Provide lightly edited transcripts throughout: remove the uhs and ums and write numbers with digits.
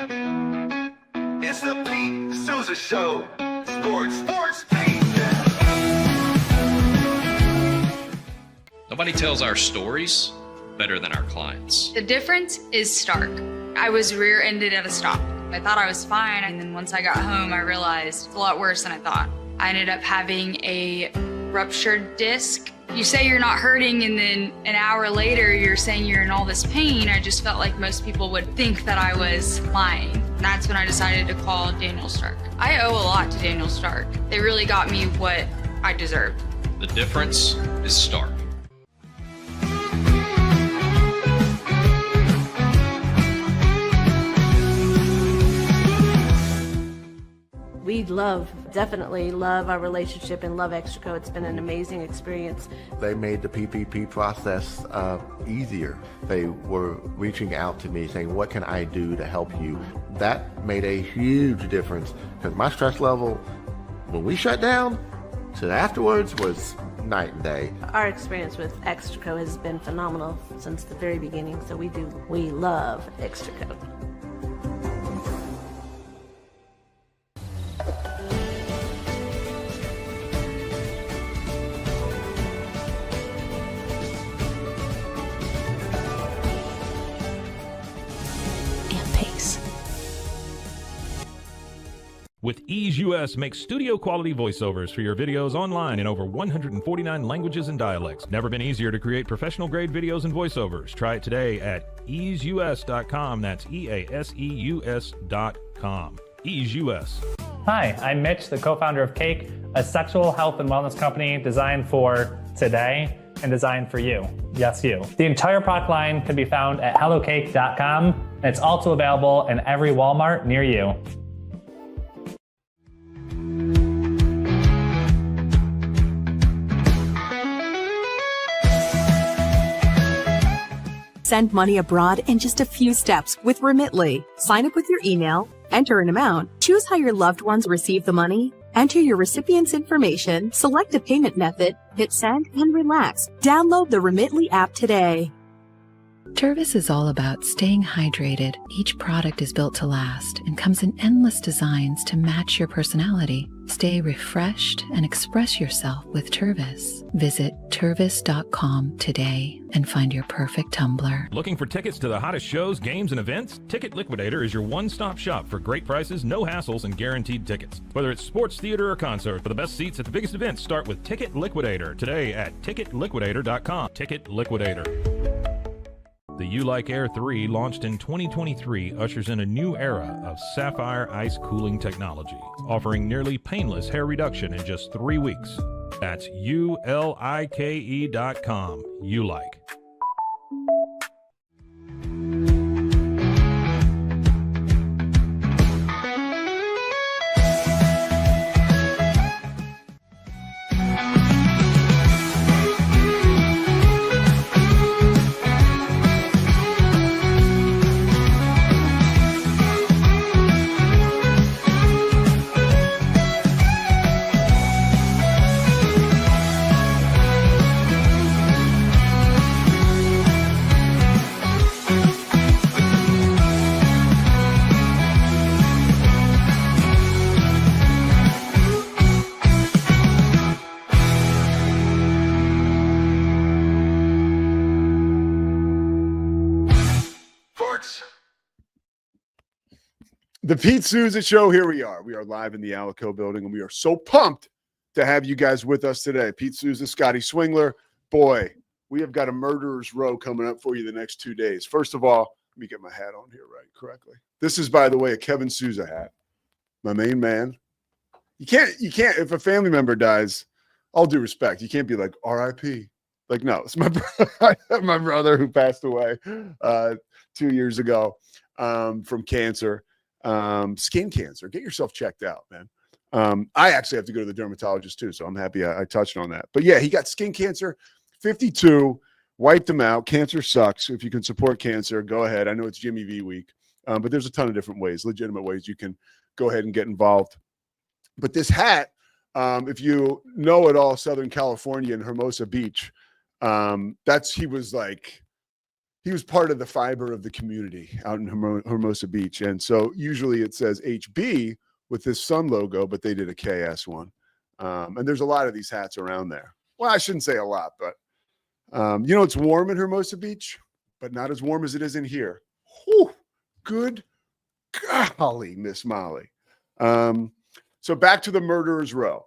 It's the Pete Sousa Show. Sports, Pete. Nobody tells our stories better than our clients. The difference is stark. I was rear-ended at a stop. I thought I was fine, and then once I got home, I realized it's a lot worse than I thought. I ended up having a ruptured disc. You say you're not hurting, and then an hour later, you're saying you're in all this pain. I just felt like most people would think that I was lying. And that's when I decided to call Daniel Stark. I owe a lot to Daniel Stark. They really got me what I deserved. The difference is stark. We definitely love our relationship and love Extraco. It's been an amazing experience. They made the PPP process easier. They were reaching out to me saying, what can I do to help you? That made a huge difference because my stress level, when we shut down, to afterwards was night and day. Our experience with Extraco has been phenomenal since the very beginning, so we love Extraco. With Ease US, make studio quality voiceovers for your videos online in over 149 languages and dialects. Never been easier to create professional grade videos and voiceovers. Try it today at easeus.com. That's EASEUS.com. Ease US. Hi, I'm Mitch, the co-founder of Cake, a sexual health and wellness company designed for today and designed for you. Yes, you. The entire product line can be found at hellocake.com, and it's also available in every Walmart near you. Send money abroad in just a few steps with Remitly. Sign up with your email, enter an amount, choose how your loved ones receive the money, enter your recipient's information, select a payment method, hit send, and relax. Download the Remitly app today. Tervis is all about staying hydrated. Each product is built to last and comes in endless designs to match your personality. Stay refreshed and express yourself with Tervis. Visit tervis.com today and find your perfect tumbler. Looking for tickets to the hottest shows, games, and events? Ticket Liquidator is your one-stop shop for great prices, no hassles, and guaranteed tickets. Whether it's sports, theater, or concert, for the best seats at the biggest events, start with Ticket Liquidator today at ticketliquidator.com. Ticket Liquidator. The U-Like Air 3, launched in 2023, ushers in a new era of sapphire ice cooling technology, offering nearly painless hair reduction in just 3 weeks. That's ULIKE.com. U-Like. The Pete Sousa Show, here we are. We are live in the Alico building, and we are so pumped to have you guys with us today. Pete Sousa, Scotty Swingler. Boy, we have got a murderer's row coming up for you the next 2 days. First of all, let me get my hat on here right correctly. This is, by the way, a Kevin Sousa hat, my main man. You can't, if a family member dies, all due respect, you can't be like, R.I.P. Like, no, it's my brother who passed away 2 years ago from cancer. Skin cancer. Get yourself checked out, man. I actually have to go to the dermatologist too, so I'm happy I touched on that. But yeah, he got skin cancer, 52, wiped him out. Cancer sucks. If you can support cancer, go ahead. I know it's Jimmy V week, but there's a ton of different ways, legitimate ways you can go ahead and get involved. But this hat, if you know at all Southern California and Hermosa Beach, he was like he was part of the fiber of the community out in Hermosa Beach. And so usually it says HB with this sun logo, but they did a KS one. And there's a lot of these hats around there. Well, I shouldn't say a lot, but it's warm in Hermosa Beach, but not as warm as it is in here. Whew, good golly, Miss Molly. So back to the murderer's row.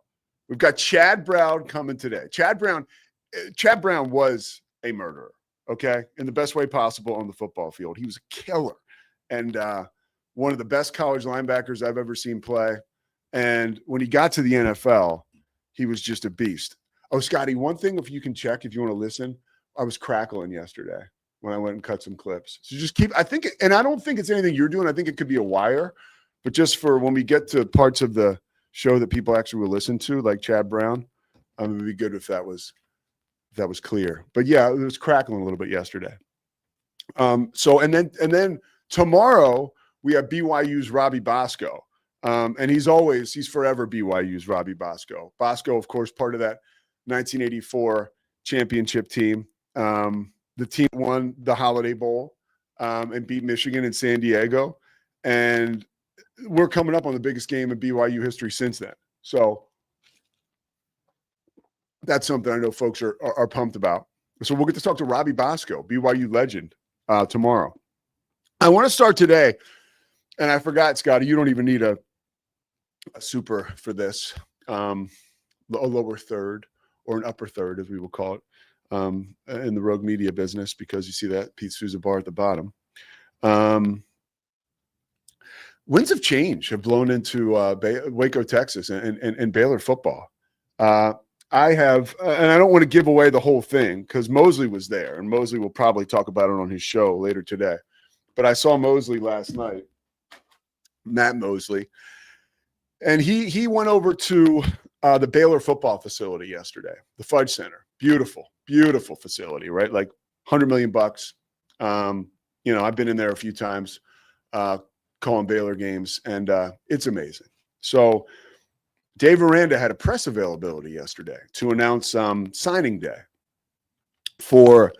We've got Chad Brown coming today. Chad Brown was a murderer, okay, in the best way possible on the football field. He was a killer and one of the best college linebackers I've ever seen play. And when he got to the NFL, he was just a beast. Oh, Scotty, one thing, if you can check, if you want to listen, I was crackling yesterday when I went and cut some clips. So just I think, and I don't think it's anything you're doing. I think it could be a wire, but just for when we get to parts of the show that people actually will listen to, like Chad Brown, it would be good if that was clear. But yeah, it was crackling a little bit yesterday. And then tomorrow we have BYU's Robbie Bosco. And he's forever BYU's Robbie Bosco. Bosco, of course, part of that 1984 championship team. The team won the Holiday Bowl and beat Michigan in San Diego. And we're coming up on the biggest game in BYU history since then. So that's something I know folks are pumped about. So we'll get to talk to Robbie Bosco, BYU legend, tomorrow. I want to start today, and I forgot, Scotty, you don't even need a super for this, a lower third or an upper third, as we will call it, in the Rogue Media business, because you see that Pete Sousa bar at the bottom. Winds of change have blown into Waco, Texas, and Baylor football. I have, and I don't want to give away the whole thing because Mosley was there, and Mosley will probably talk about it on his show later today. But I saw Mosley last night, Matt Mosley, and he went over to the Baylor football facility yesterday, the Fudge Center. Beautiful, beautiful facility, right? Like $100 million. I've been in there a few times calling Baylor games, and it's amazing. So Dave Aranda had a press availability yesterday to announce signing day for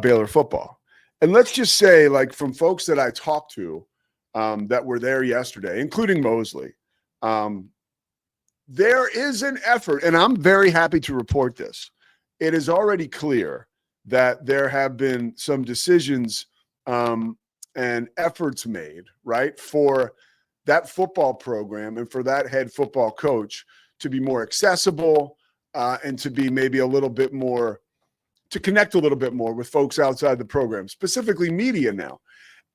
Baylor football. And let's just say, like, from folks that I talked to that were there yesterday, including Mosley, there is an effort, and I'm very happy to report this. It is already clear that there have been some decisions and efforts made, right, for that football program and for that head football coach to be more accessible and to be maybe a little bit more, to connect a little bit more with folks outside the program, specifically media now.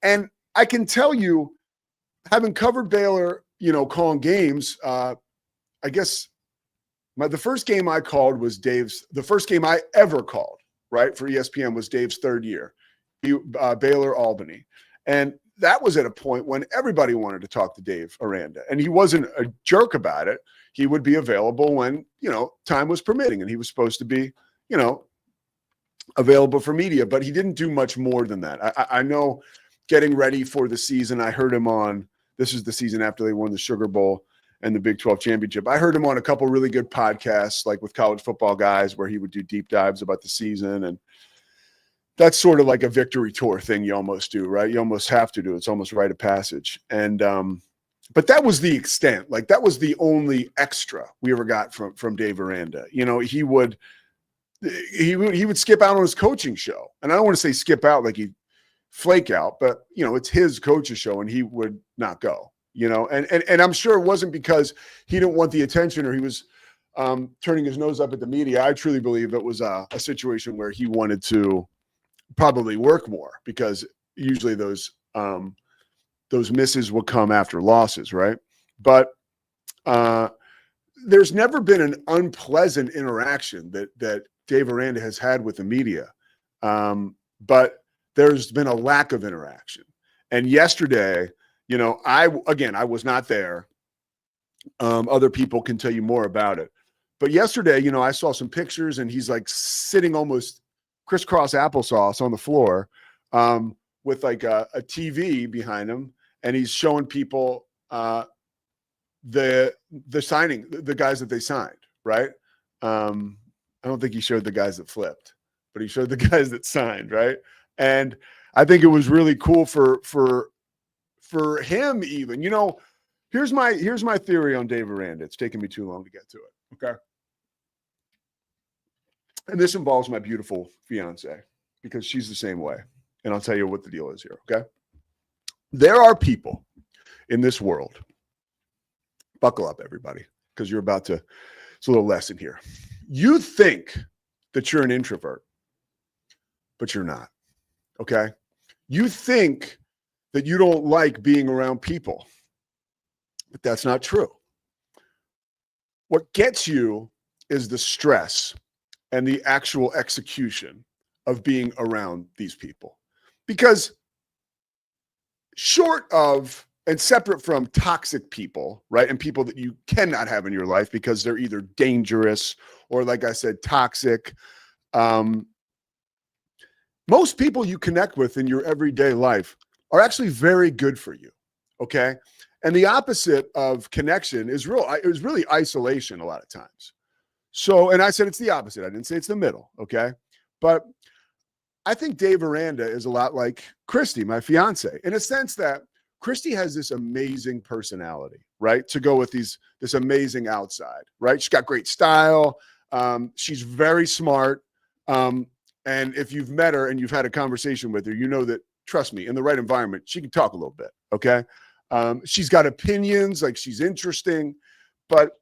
And I can tell you, having covered Baylor, calling games, I guess the first game I called was the first game I ever called, right, for ESPN was Dave's third year, Baylor Albany. And that was at a point when everybody wanted to talk to Dave Aranda, and he wasn't a jerk about it. He would be available when, time was permitting, and he was supposed to be, available for media, but he didn't do much more than that. I know getting ready for the season, I heard him on, this is the season after they won the Sugar Bowl and the Big 12 championship. I heard him on a couple really good podcasts, like with College Football Guys, where he would do deep dives about the season. And that's sort of like a victory tour thing you almost do, right? You almost have to do. It's almost rite of passage. And but that was the extent. Like, that was the only extra we ever got from Dave Aranda. He would skip out on his coaching show. And I don't want to say skip out like he'd flake out, but it's his coach's show and he would not go, and I'm sure it wasn't because he didn't want the attention or he was turning his nose up at the media. I truly believe it was a situation where he wanted to probably work more, because usually those misses will come after losses, right? But there's never been an unpleasant interaction that Dave Aranda has had with the media, but there's been a lack of interaction. And yesterday, I was not there. Other people can tell you more about it. But yesterday, I saw some pictures, and he's like sitting almost crisscross applesauce on the floor with like a TV behind him, and he's showing people the signing, the guys that they signed, right? I don't think he showed the guys that flipped, but he showed the guys that signed, right? And I think it was really cool for him even. You know, here's my theory on Dave Aranda. It's taken me too long to get to it. Okay. And this involves my beautiful fiance because she's the same way. And I'll tell you what the deal is here. Okay. There are people in this world. Buckle up, everybody, because you're about to, it's a little lesson here. You think that you're an introvert, but you're not. Okay. You think that you don't like being around people, but that's not true. What gets you is the stress and the actual execution of being around these people. Because short of and separate from toxic people, right? And people that you cannot have in your life because they're either dangerous or, like I said, toxic. Most people you connect with in your everyday life are actually very good for you. Okay. And the opposite of connection is really isolation a lot of times. So, and I said it's the opposite. I didn't say it's the middle. Okay. But I think Dave Aranda is a lot like Christy, my fiance, in a sense that Christy has this amazing personality, right? To go with this amazing outside, right? She's got great style. She's very smart. And if you've met her and you've had a conversation with her, you know that, trust me, in the right environment, she can talk a little bit. Okay. She's got opinions, like she's interesting, but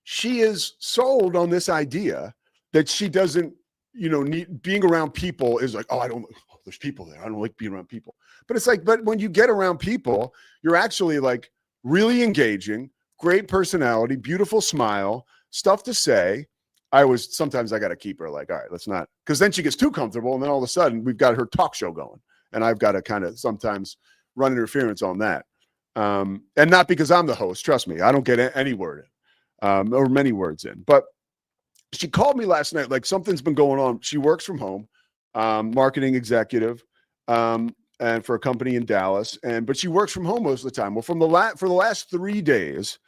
she is sold on this idea that she doesn't, need being around people is like, there's people there. I don't like being around people. But it's like, but when you get around people, you're actually like really engaging, great personality, beautiful smile, stuff to say. Sometimes I got to keep her like, all right, let's not, because then she gets too comfortable. And then all of a sudden we've got her talk show going. And I've got to kind of sometimes run interference on that. And not because I'm the host, trust me, I don't get any word in, or many words in. But she called me last night, like something's been going on. She works from home, marketing executive, and for a company in Dallas. But she works from home most of the time. Well, for the last 3 days,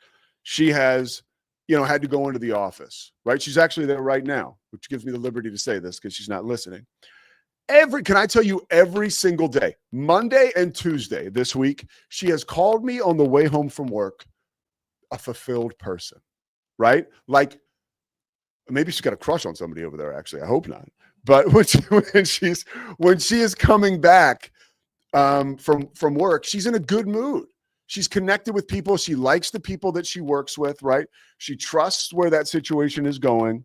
she has, had to go into the office, right? She's actually there right now, which gives me the liberty to say this because she's not listening. Can I tell you, every single day, Monday and Tuesday this week, she has called me on the way home from work, a fulfilled person, right? Like, maybe she's got a crush on somebody over there, actually. I hope not. But when she is coming back from work, she's in a good mood. She's connected with people. She likes the people that she works with, right? She trusts where that situation is going.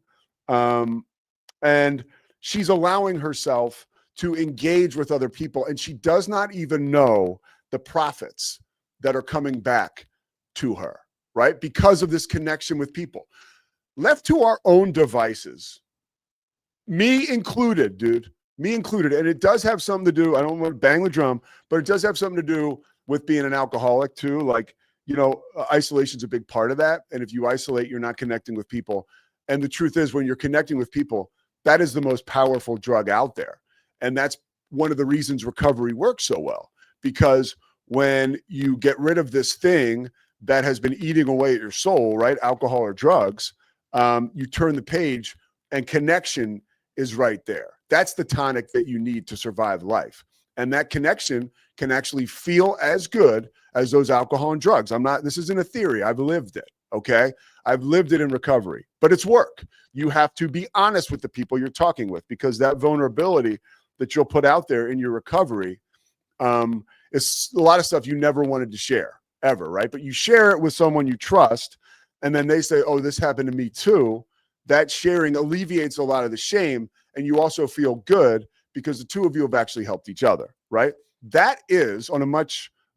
And she's allowing herself to engage with other people. And she does not even know the profits that are coming back to her, right? Because of this connection with people. Left to our own devices, me included, dude, me included. And it does have something to do, I don't want to bang the drum, but it does have something to do with being an alcoholic too. Like, isolation's a big part of that. And if you isolate, you're not connecting with people. And the truth is, when you're connecting with people, that is the most powerful drug out there. And that's one of the reasons recovery works so well, because when you get rid of this thing that has been eating away at your soul, right? Alcohol or drugs, you turn the page and connection is right there. That's the tonic that you need to survive life. And that connection can actually feel as good as those alcohol and drugs. This isn't a theory. I've lived it. Okay. I've lived it in recovery, but it's work. You have to be honest with the people you're talking with, because that vulnerability that you'll put out there in your recovery is a lot of stuff you never wanted to share ever. Right. But you share it with someone you trust, and then they say, oh, this happened to me too. That sharing alleviates a lot of the shame. And you also feel good because the two of you have actually helped each other, right? That is on a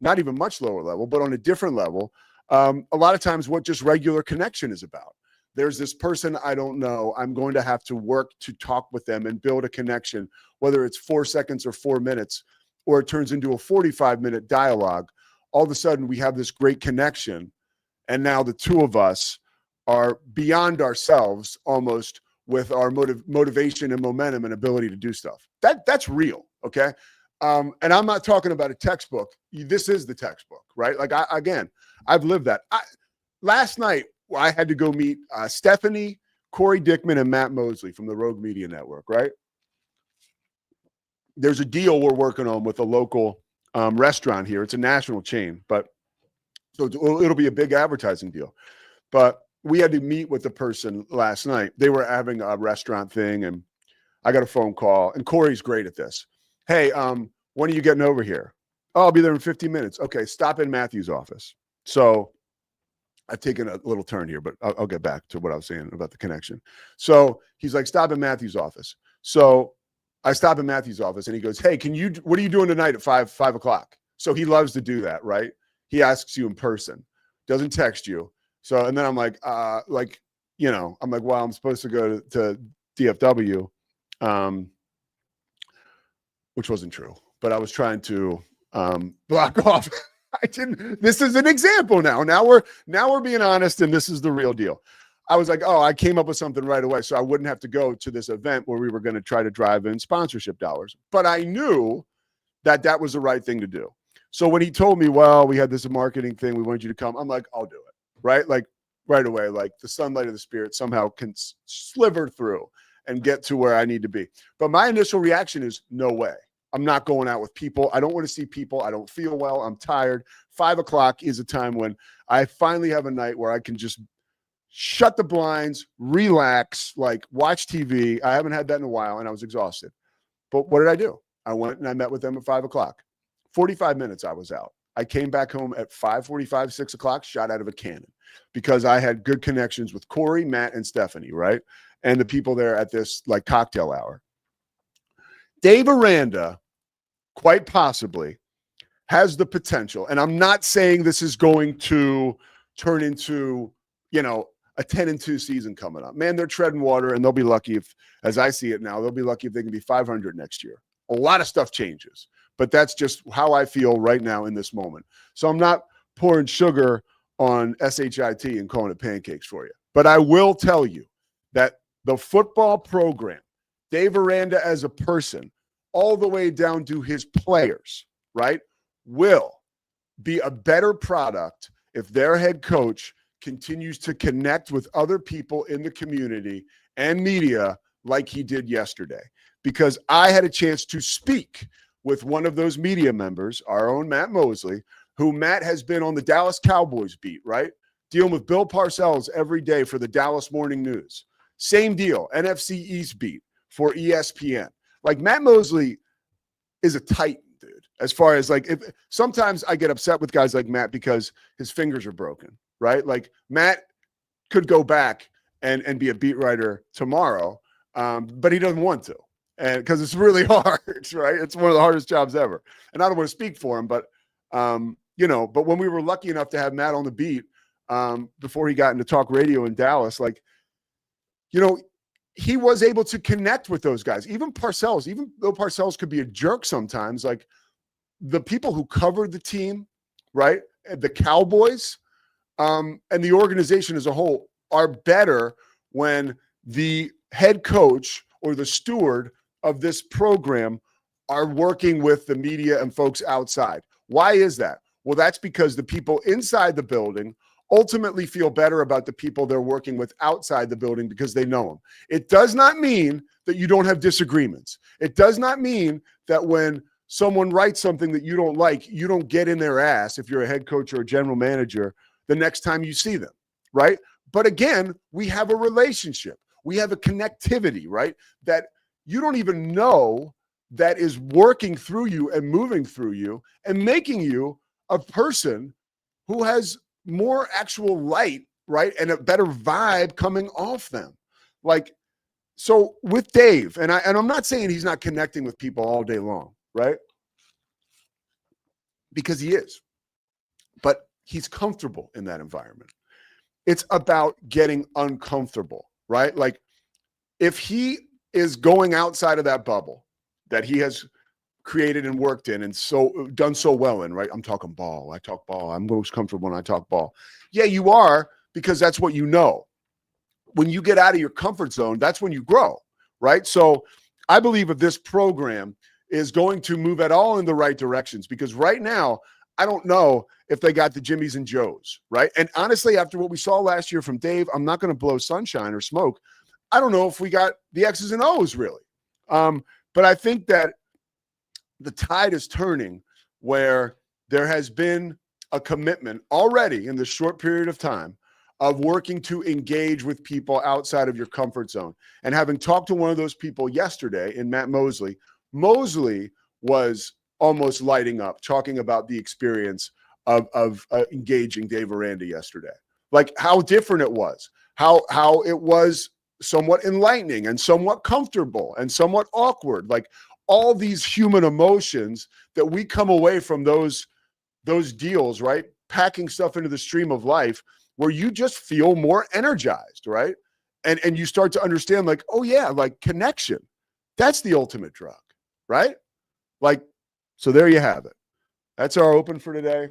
not even much lower level, but on a different level, a lot of times what just regular connection is about. There's this person I don't know. I'm going to have to work to talk with them and build a connection, whether it's 4 seconds or 4 minutes, or it turns into a 45-minute dialogue. All of a sudden, we have this great connection. And now the two of us are beyond ourselves almost with our motivation and momentum and ability to do stuff. That's real, okay? And I'm not talking about a textbook. This is the textbook, right? Like, I've lived that. Last night, I had to go meet Stephanie, Corey Dickman, and Matt Mosley from the Rogue Media Network, right? there's a deal we're working on with a local restaurant here. It's a national chain, but so it'll be a big advertising deal. But we had to meet with the person last night. They were having a restaurant thing, and I got a phone call, and Corey's great at this. Hey, when are you getting over here? Oh, I'll be there in 15 minutes. Okay, stop in Matthew's office. So I've taken a little turn here, but I'll get back to what I was saying about the connection. So he's like, stop in Matthew's office. So I stop in Matthew's office, and he goes, hey, what are you doing tonight at 5 o'clock? So he loves to do that, right? He asks you in person, doesn't text you. So, and then I'm like, I'm like, well, I'm supposed to go to DFW, which wasn't true, but I was trying to block off. I didn't. This is an example now. Now we're being honest, and this is the real deal. I was like, I came up with something right away, so I wouldn't have to go to this event where we were going to try to drive in sponsorship dollars. But I knew that was the right thing to do. So when he told me, well, we had this marketing thing, we wanted you to come, I'm like, I'll do it, right? Like right away, like the sunlight of the spirit somehow can sliver through and get to where I need to be. But my initial reaction is no way. I'm not going out with people. I don't want to see people. I don't feel well. I'm tired. 5 o'clock is a time when I finally have a night where I can just shut the blinds, relax, like watch TV. I haven't had that in a while, and I was exhausted. But what did I do? I went and I met with them at 5 o'clock. 45 minutes I was out. I came back home at 5:45, 6 o'clock, shot out of a cannon because I had good connections with Corey, Matt, and Stephanie, right? And the people there at this like cocktail hour. Dave Aranda, quite possibly, has the potential, and I'm not saying this is going to turn into, a 10-2 season coming up. Man, they're treading water, and they'll be lucky if, as I see it now, they'll be lucky if they can be 500 next year. A lot of stuff changes, but that's just how I feel right now in this moment. So I'm not pouring sugar on SHIT and calling it pancakes for you. But I will tell you that the football program, Dave Aranda as a person, all the way down to his players, right, will be a better product if their head coach continues to connect with other people in the community and media like he did yesterday. Because I had a chance to speak with one of those media members, our own Matt Mosley, who Matt has been on the Dallas Cowboys beat, right? Dealing with Bill Parcells every day for the Dallas Morning News. Same deal, NFC East beat for ESPN. Like Matt Mosley is a titan, dude. As far as like, if sometimes I get upset with guys like Matt because his fingers are broken, right? Like Matt could go back and be a beat writer tomorrow, but he doesn't want to. And because it's really hard, right? It's one of the hardest jobs ever. And I don't want to speak for him, but but when we were lucky enough to have Matt on the beat before he got into talk radio in Dallas, like, he was able to connect with those guys. Even Parcells, even though Parcells could be a jerk sometimes, like the people who covered the team, right? The Cowboys and the organization as a whole are better when the head coach or the steward of this program are working with the media and folks outside. Why is that? Well, that's because the people inside the building ultimately feel better about the people they're working with outside the building because they know them. It does not mean that you don't have disagreements. It does not mean that when someone writes something that you don't like, you don't get in their ass if you're a head coach or a general manager the next time you see them, right? But again, we have a relationship. We have a connectivity, right? That you don't even know that is working through you and moving through you and making you a person who has more actual light, right? And a better vibe coming off them. Like, so with Dave, and I'm not saying he's not connecting with people all day long, right? Because he is, but he's comfortable in that environment. It's about getting uncomfortable, right? Like if he is going outside of that bubble that he has created and worked in and so done so well in, right? I'm talking ball. I talk ball. I'm most comfortable when I talk ball. Yeah, you are, because that's what you know. When you get out of your comfort zone, that's when you grow, right? So I believe if this program is going to move at all in the right directions, because right now, I don't know if they got the Jimmies and Joes, right? And honestly, after what we saw last year from Dave, I'm not going to blow sunshine or smoke. I don't know if we got the X's and O's really. But I think that the tide is turning where there has been a commitment already in this short period of time of working to engage with people outside of your comfort zone. And having talked to one of those people yesterday in Matt Mosley, Mosley was almost lighting up, talking about the experience of engaging Dave Aranda yesterday. Like how different it was, how it was somewhat enlightening and somewhat comfortable and somewhat awkward. Like all these human emotions that we come away from those deals, right? Packing stuff into the stream of life where you just feel more energized, right? And you start to understand like, oh yeah, like connection, that's the ultimate drug, right? Like, so there you have it. That's our open for today.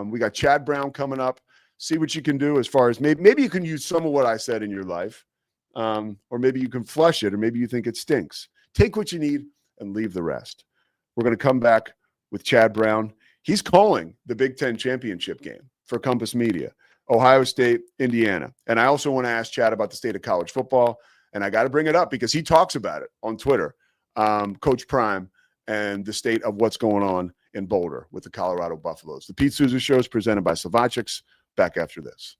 We got Chad Brown coming up. See what you can do as far as maybe you can use some of what I said in your life, or maybe you can flush it, or maybe you think it stinks. Take what you need and leave the rest. We're going to come back with Chad Brown. He's calling the Big Ten championship game for Compass Media, Ohio State, Indiana. And I also want to ask Chad about the state of college football. And I got to bring it up because he talks about it on Twitter, Coach Prime, and the state of what's going on in Boulder with the Colorado Buffaloes. The Pete Sousa Show is presented by Slovakics. Back after this.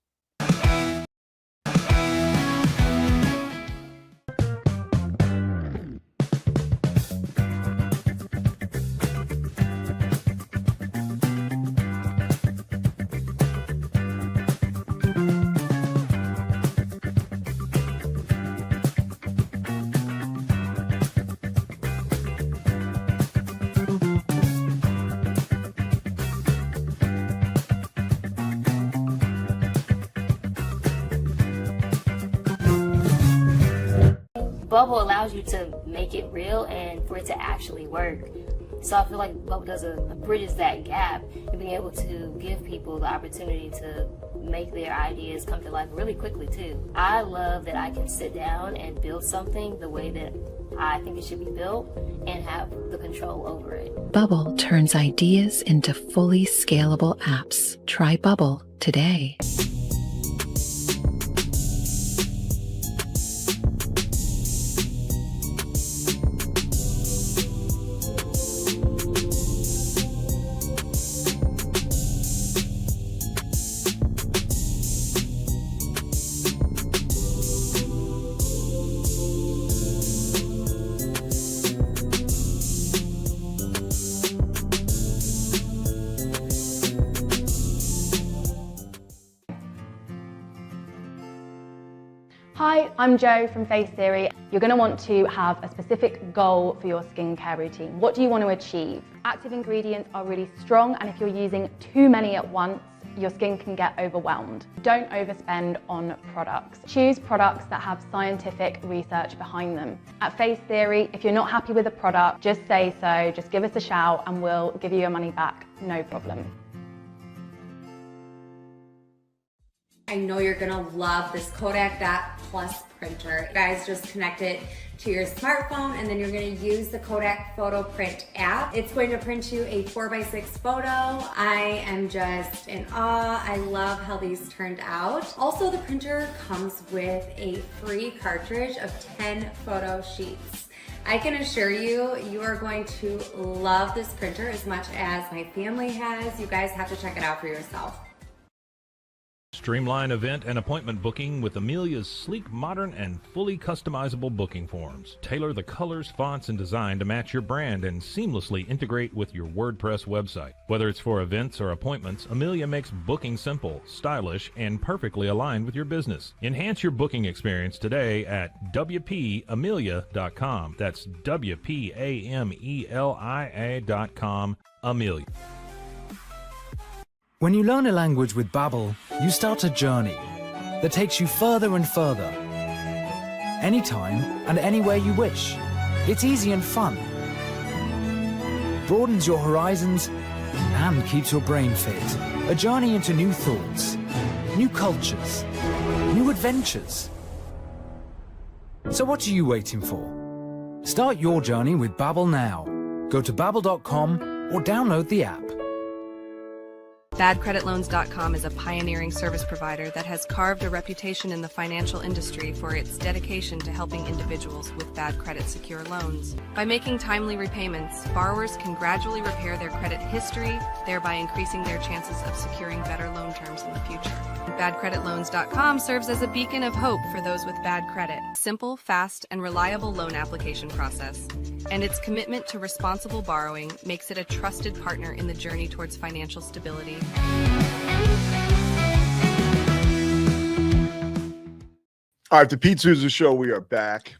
Bubble allows you to make it real and for it to actually work. So I feel like Bubble bridges that gap and being able to give people the opportunity to make their ideas come to life really quickly too. I love that I can sit down and build something the way that I think it should be built and have the control over it. Bubble turns ideas into fully scalable apps. Try Bubble today. Hi, I'm Jo from Face Theory. You're going to want to have a specific goal for your skincare routine. What do you want to achieve? Active ingredients are really strong, and if you're using too many at once, your skin can get overwhelmed. Don't overspend on products. Choose products that have scientific research behind them. At Face Theory, if you're not happy with a product, just say so, just give us a shout and we'll give you your money back, no problem. I know you're gonna love this Kodak Dot Plus printer. You guys just connect it to your smartphone and then you're gonna use the Kodak Photo Print app. It's going to print you a 4x6 photo. I am just in awe. I love how these turned out. Also, the printer comes with a free cartridge of 10 photo sheets. I can assure you, you are going to love this printer as much as my family has. You guys have to check it out for yourself. Streamline event and appointment booking with Amelia's sleek, modern, and fully customizable booking forms. Tailor the colors, fonts, and design to match your brand and seamlessly integrate with your WordPress website. Whether it's for events or appointments, Amelia makes booking simple, stylish, and perfectly aligned with your business. Enhance your booking experience today at WPAmelia.com. That's WPAMELIA.com. Amelia. When you learn a language with Babbel, you start a journey that takes you further and further. Anytime and anywhere you wish. It's easy and fun. Broadens your horizons and keeps your brain fit. A journey into new thoughts, new cultures, new adventures. So what are you waiting for? Start your journey with Babbel now. Go to babbel.com or download the app. BadCreditLoans.com is a pioneering service provider that has carved a reputation in the financial industry for its dedication to helping individuals with bad credit secure loans. By making timely repayments, borrowers can gradually repair their credit history, thereby increasing their chances of securing better loan terms in the future. BadCreditLoans.com serves as a beacon of hope for those with bad credit. Simple, fast, and reliable loan application process. And its commitment to responsible borrowing makes it a trusted partner in the journey towards financial stability. All right, the Pete Sousa Show, we are back.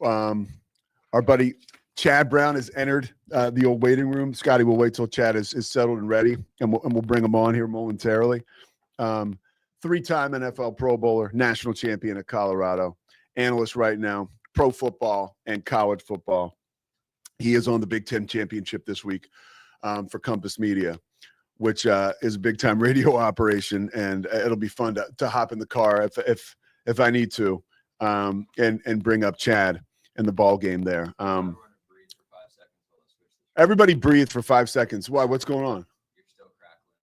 Our buddy Chad Brown has entered the old waiting room. Scotty, we'll wait till Chad is settled and ready, and we'll bring him on here momentarily. Three-time NFL Pro Bowler, national champion at Colorado, analyst right now, pro football and college football. He is on the Big Ten Championship this week for Compass Media, which is a big-time radio operation, and it'll be fun to hop in the car if I need to, and bring up Chad in the ball game there. Everybody breathe for 5 seconds. Why? What's going on?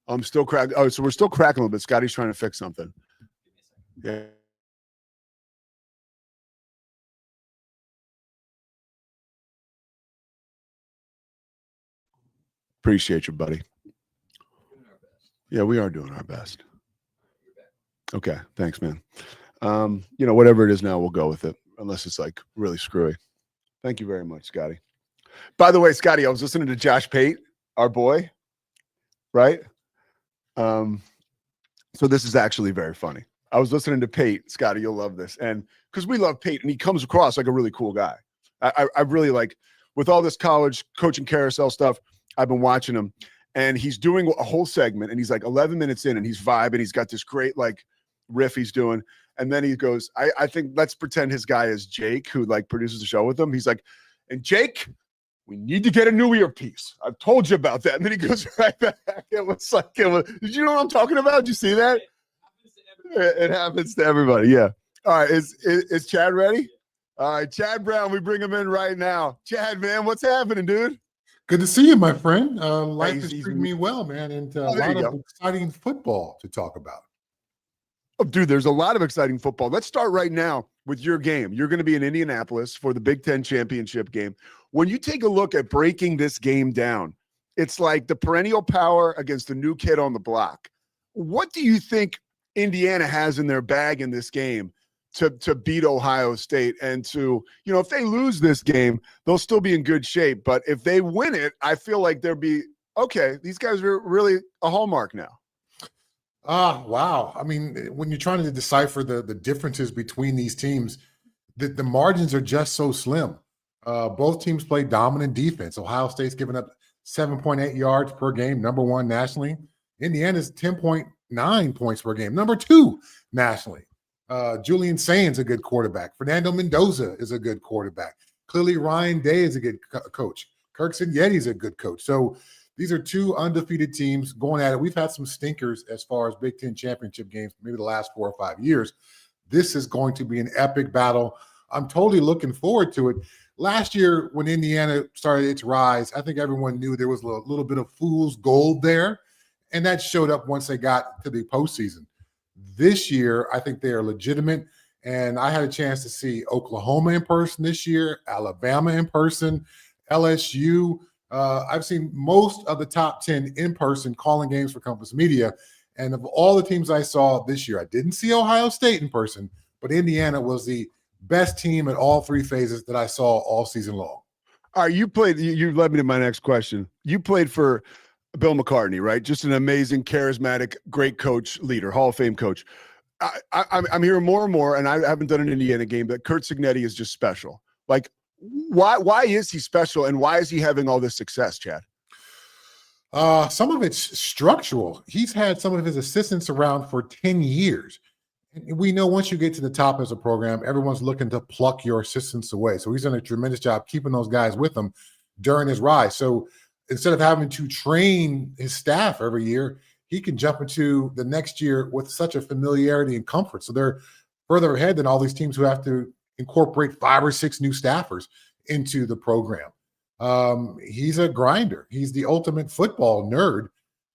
I'm still crackling. Oh, so we're still crackling a little bit. Scotty's trying to fix something. Yeah. Appreciate you, buddy. Yeah, we are doing our best. Okay, thanks, man. Whatever it is now, we'll go with it, unless it's like really screwy. Thank you very much, Scotty. By the way, Scotty, I was listening to Josh Pate, our boy, right? So this is actually very funny. I was listening to Pate, Scotty, you'll love this. And because we love Pate, and he comes across like a really cool guy. I really like, with all this college coaching carousel stuff, I've been watching him, and he's doing a whole segment, and he's like 11 minutes in, and he's vibing. He's got this great like riff he's doing. And then he goes, I think let's pretend his guy is Jake, who like produces the show with him. He's like, and Jake, we need to get a new earpiece. I've told you about that. And then he goes right back. Did you know what I'm talking about? Did you see that? It happens to everybody. Yeah. All right. Is Chad ready? All right. Chad Brown, we bring him in right now. Chad, man, what's happening, dude? Good to see you, my friend. Life is treating me well, man. And a lot of exciting football to talk about. Oh, dude, there's a lot of exciting football. Let's start right now with your game. You're going to be in Indianapolis for the Big Ten Championship game. When you take a look at breaking this game down, it's like the perennial power against the new kid on the block. What do you think Indiana has in their bag in this game to beat Ohio State? And to, if they lose this game, they'll still be in good shape. But if they win it, I feel like they'll be, okay, these guys are really a hallmark now. Wow. I mean, when you're trying to decipher the differences between these teams, the margins are just so slim. Both teams play dominant defense. Ohio State's giving up 7.8 yards per game, number one nationally. Indiana's 10.9 points per game, number two nationally. Julian Sainz a good quarterback. Fernando Mendoza is a good quarterback. Clearly, Ryan Day is a good coach. Kirk Cignetti's a good coach. So these are two undefeated teams going at it. We've had some stinkers as far as Big Ten championship games, maybe the last 4 or 5 years. This is going to be an epic battle. I'm totally looking forward to it. Last year, when Indiana started its rise, I think everyone knew there was a little bit of fool's gold there, and that showed up once they got to the postseason. This year, I think they are legitimate, and I had a chance to see Oklahoma in person this year, Alabama in person, LSU. I've seen most of the top 10 in person calling games for Compass Media, and of all the teams I saw this year, I didn't see Ohio State in person, but Indiana was the best team at all three phases that I saw all season long. All right, you led me to my next question. You played for Bill McCartney, right? Just an amazing, charismatic, great coach, leader, Hall of Fame coach. I'm hearing more and more, and I haven't done an Indiana game, that Curt Cignetti is just special. Like, why is he special, and why is he having all this success, Chad? Some of it's structural. He's had some of his assistants around for 10 years. We know once you get to the top as a program, everyone's looking to pluck your assistants away. So he's done a tremendous job keeping those guys with him during his rise. So instead of having to train his staff every year, he can jump into the next year with such a familiarity and comfort. So they're further ahead than all these teams who have to incorporate 5 or 6 new staffers into the program. He's a grinder. He's the ultimate football nerd.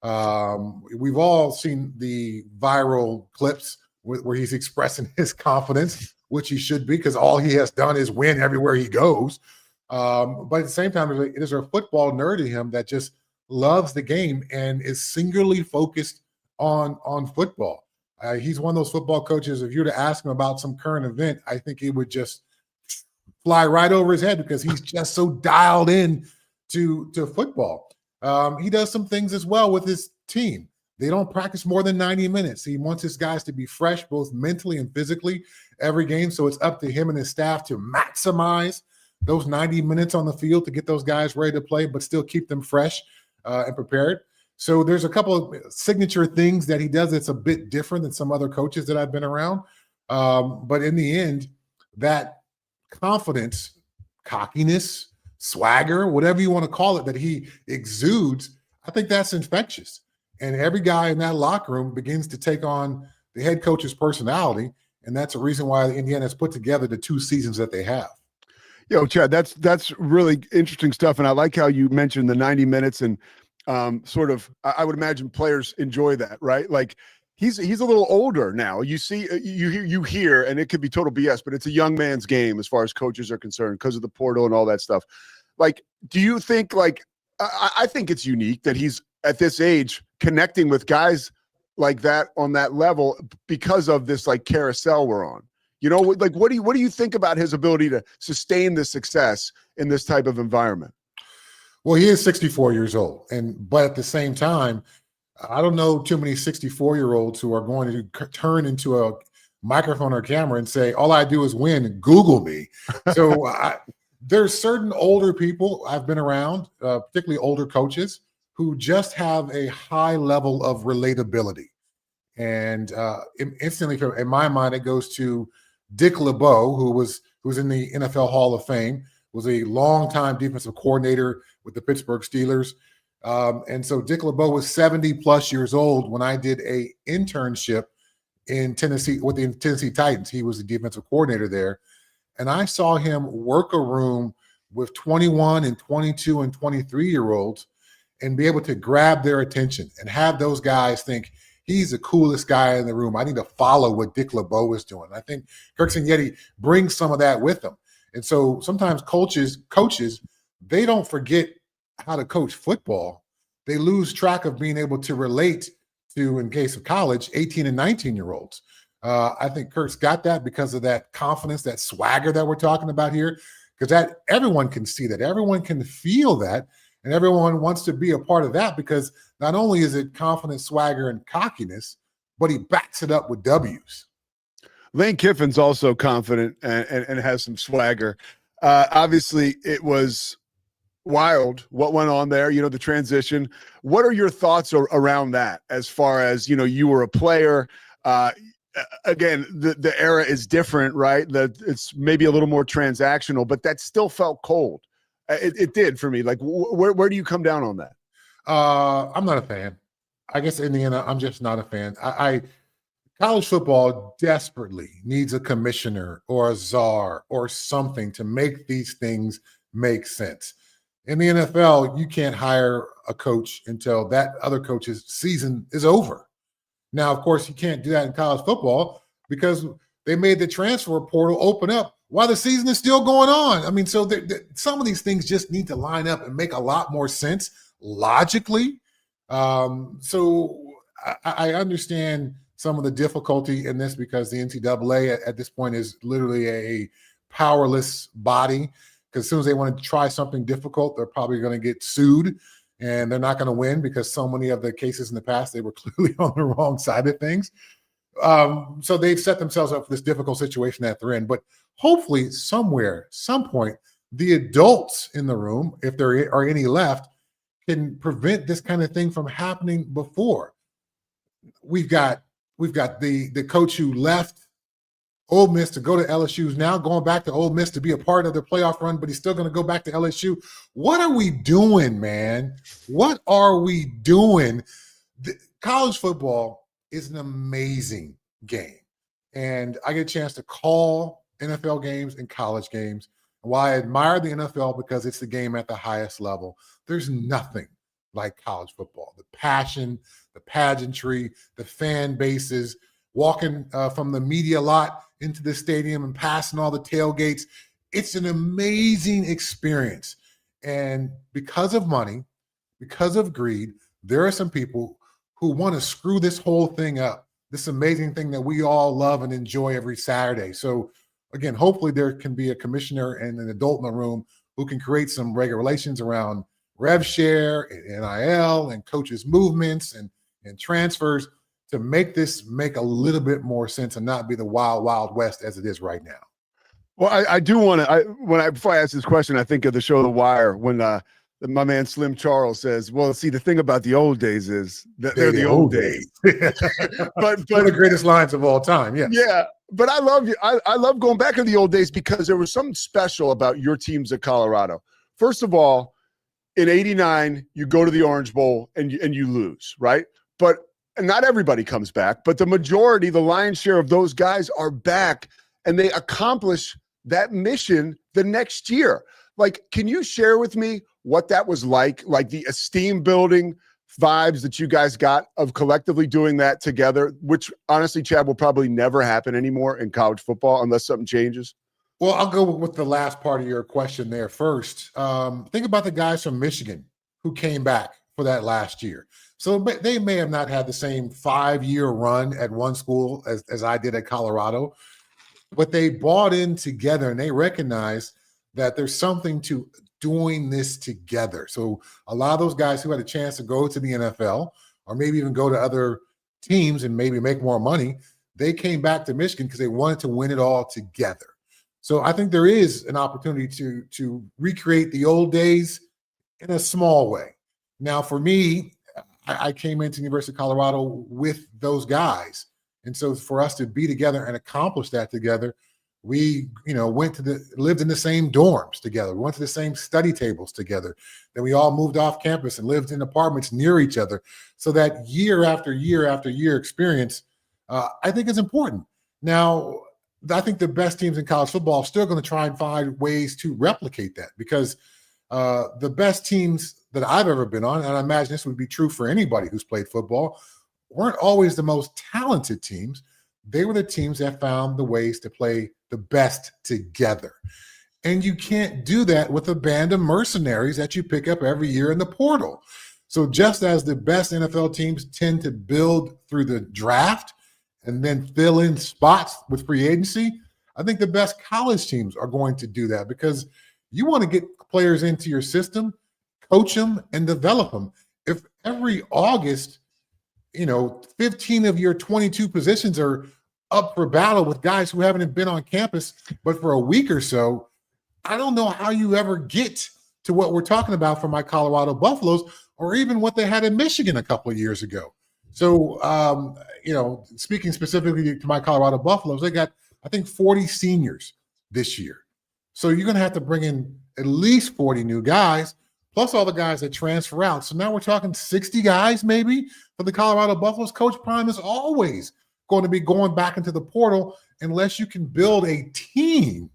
We've all seen the viral clips where he's expressing his confidence, which he should be, because all he has done is win everywhere he goes. But at the same time, there's a football nerd in him that just loves the game and is singularly focused on football. He's one of those football coaches. If you were to ask him about some current event, I think he would just fly right over his head because he's just so dialed in to football. He does some things as well with his team. They don't practice more than 90 minutes. He wants his guys to be fresh, both mentally and physically, every game. So it's up to him and his staff to maximize those 90 minutes on the field to get those guys ready to play, but still keep them fresh and prepared. So there's a couple of signature things that he does that's a bit different than some other coaches that I've been around. But in the end, that confidence, cockiness, swagger, whatever you want to call it, that he exudes, I think that's infectious. And every guy in that locker room begins to take on the head coach's personality. And that's a reason why Indiana has put together the 2 seasons that they have. Chad, that's really interesting stuff. And I like how you mentioned the 90 minutes and sort of, I would imagine players enjoy that, right? Like he's a little older now. You see, you hear, and it could be total BS, but it's a young man's game as far as coaches are concerned because of the portal and all that stuff. Like, do you think I think it's unique that he's at this age connecting with guys like that on that level because of this like carousel we're on. You know, like what do you think about his ability to sustain the success in this type of environment? Well, he is 64 years old, but at the same time, I don't know too many 64-year-olds who are going to turn into a microphone or camera and say, all I do is win, Google me. So there's certain older people I've been around, particularly older coaches, who just have a high level of relatability. And instantly, in my mind, it goes to Dick LeBeau, who's in the NFL Hall of Fame, was a longtime defensive coordinator with the Pittsburgh Steelers. And so Dick LeBeau was 70-plus years old when I did a internship in Tennessee with the Tennessee Titans. He was the defensive coordinator there. And I saw him work a room with 21 and 22 and 23-year-olds and be able to grab their attention and have those guys think, he's the coolest guy in the room. I need to follow what Dick LeBeau is doing. I think Kirk Cignetti brings some of that with him. And so sometimes coaches, they don't forget how to coach football. They lose track of being able to relate to, in case of college, 18 and 19-year-olds. I think Kirk's got that because of that confidence, that swagger that we're talking about here, because that everyone can see that. Everyone can feel that. And everyone wants to be a part of that because not only is it confidence, swagger, and cockiness, but he backs it up with W's. Lane Kiffin's also confident and has some swagger. Obviously, it was wild what went on there, the transition. What are your thoughts around that as far as, you were a player? Again, the era is different, right? It's maybe a little more transactional, but that still felt cold. It did for me. Like, where do you come down on that? I'm not a fan. I guess in the end, I'm just not a fan. College football desperately needs a commissioner or a czar or something to make these things make sense. In the NFL, you can't hire a coach until that other coach's season is over. Now, of course, you can't do that in college football because they made the transfer portal open up while the season is still going on. I mean, so some of these things just need to line up and make a lot more sense logically. So I understand some of the difficulty in this because the NCAA at this point is literally a powerless body, because as soon as they want to try something difficult, they're probably going to get sued and they're not going to win because so many of the cases in the past, they were clearly on the wrong side of things. So they've set themselves up for this difficult situation that they're in. But hopefully somewhere, some point, the adults in the room, if there are any left, can prevent this kind of thing from happening before. We've got the coach who left Ole Miss to go to LSU is now going back to Ole Miss to be a part of the playoff run, but he's still going to go back to LSU. What are we doing, man? What are we doing? College football is an amazing game. And I get a chance to call NFL games and college games. While I admire the NFL because it's the game at the highest level, there's nothing like college football. The passion, the pageantry, the fan bases, walking from the media lot into the stadium and passing all the tailgates. It's an amazing experience. And because of money, because of greed, there are some people who want to screw this whole thing up, this amazing thing that we all love and enjoy every Saturday. So again, hopefully there can be a commissioner and an adult in the room who can create some regulations around rev share and NIL and coaches' movements and transfers to make this make a little bit more sense and not be the wild, wild west as it is right now. Well, I do want to, before I ask this question, I think of the show The Wire when my man Slim Charles says, well, see, the thing about the old days is that they're the old days. but one of the greatest lines of all time. Yes. Yeah. But I love you. I love going back to the old days because there was something special about your teams at Colorado. First of all, in '89, you go to the Orange Bowl and you lose, right? But not everybody comes back, but the majority, the lion's share of those guys are back and they accomplish that mission the next year. Like, can you share with me what that was like the esteem building vibes that you guys got of collectively doing that together, which honestly, Chad, will probably never happen anymore in college football unless something changes? Well, I'll go with the last part of your question there first. Think about the guys from Michigan who came back for that last year. So they may have not had the same 5-year run at one school as I did at Colorado, but they bought in together and they recognized that there's something to doing this together. So a lot of those guys who had a chance to go to the NFL or maybe even go to other teams and maybe make more money, they came back to Michigan because they wanted to win it all together. So I think there is an opportunity to recreate the old days in a small way. Now, for me, I came into the University of Colorado with those guys. And so for us to be together and accomplish that together, we, lived in the same dorms together. We went to the same study tables together. Then we all moved off campus and lived in apartments near each other. So that year after year after year experience, I think is important. Now, I think the best teams in college football are still going to try and find ways to replicate that because the best teams that I've ever been on, and I imagine this would be true for anybody who's played football, weren't always the most talented teams. They were the teams that found the ways to play the best together. And you can't do that with a band of mercenaries that you pick up every year in the portal. So just as the best NFL teams tend to build through the draft and then fill in spots with free agency, I think the best college teams are going to do that because you want to get players into your system, coach them, and develop them. If every August, 15 of your 22 positions are up for battle with guys who haven't been on campus but for a week or so, I don't know how you ever get to what we're talking about for my Colorado Buffaloes or even what they had in Michigan a couple of years ago. So, speaking specifically to my Colorado Buffaloes, they got, I think, 40 seniors this year. So you're going to have to bring in at least 40 new guys, plus all the guys that transfer out. So now we're talking 60 guys maybe for the Colorado Buffaloes. Coach Prime is always going to be going back into the portal unless you can build a team,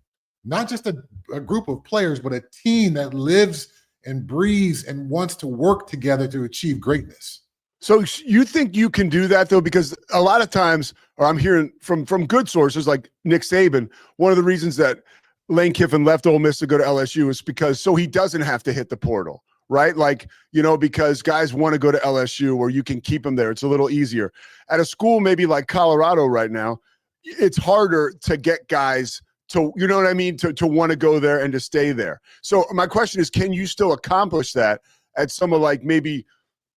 not just a group of players, but a team that lives and breathes and wants to work together to achieve greatness. So you think you can do that, though? Because a lot of times, or I'm hearing from good sources like Nick Saban, one of the reasons that Lane Kiffin left Ole Miss to go to LSU is because so he doesn't have to hit the portal, right? Because guys want to go to LSU or you can keep them there. It's a little easier. At a school maybe like Colorado right now, it's harder to get guys to, to want to go there and to stay there. So my question is, can you still accomplish that at some of maybe,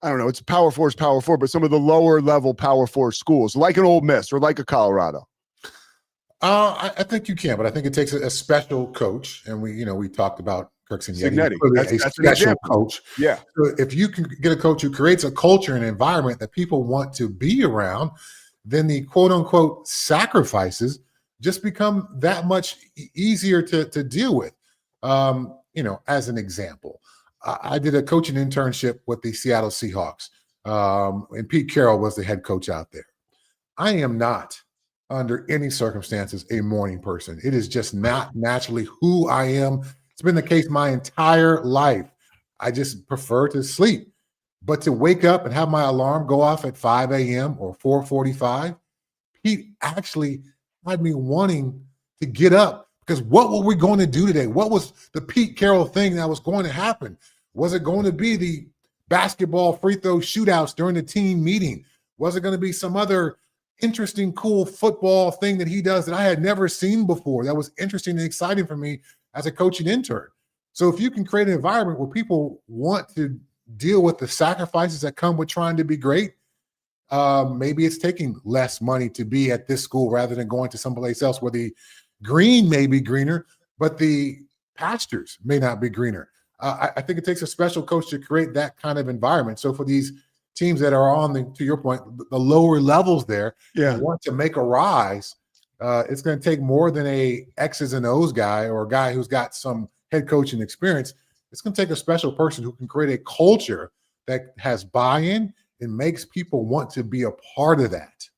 I don't know, it's Power 4 is Power 4, but some of the lower level Power 4 schools like an Ole Miss or like a Colorado? I think you can, but I think it takes a special coach. And we talked about Kirk Cignetti. That's a special coach. Yeah. So if you can get a coach who creates a culture and environment that people want to be around, then the quote unquote sacrifices just become that much easier to deal with. As an example, I did a coaching internship with the Seattle Seahawks, and Pete Carroll was the head coach out there. I am not, under any circumstances, a morning person. It is just not naturally who I am. It's been the case my entire life. I just prefer to sleep. But to wake up and have my alarm go off at 5 a.m. or 4:45, Pete actually had me wanting to get up, because what were we going to do today? What was the Pete Carroll thing that was going to happen? Was it going to be the basketball free throw shootouts during the team meeting? Was it going to be some other interesting, cool football thing that he does that I had never seen before that was interesting and exciting for me as a coaching intern? So if you can create an environment where people want to deal with the sacrifices that come with trying to be great, maybe it's taking less money to be at this school rather than going to someplace else where the green may be greener, but the pastures may not be greener. I think it takes a special coach to create that kind of environment. So for these teams that are on to your point, the lower levels there, and want to make a rise, it's going to take more than a X's and O's guy or a guy who's got some head coaching experience. It's going to take a special person who can create a culture that has buy-in and makes people want to be a part of that.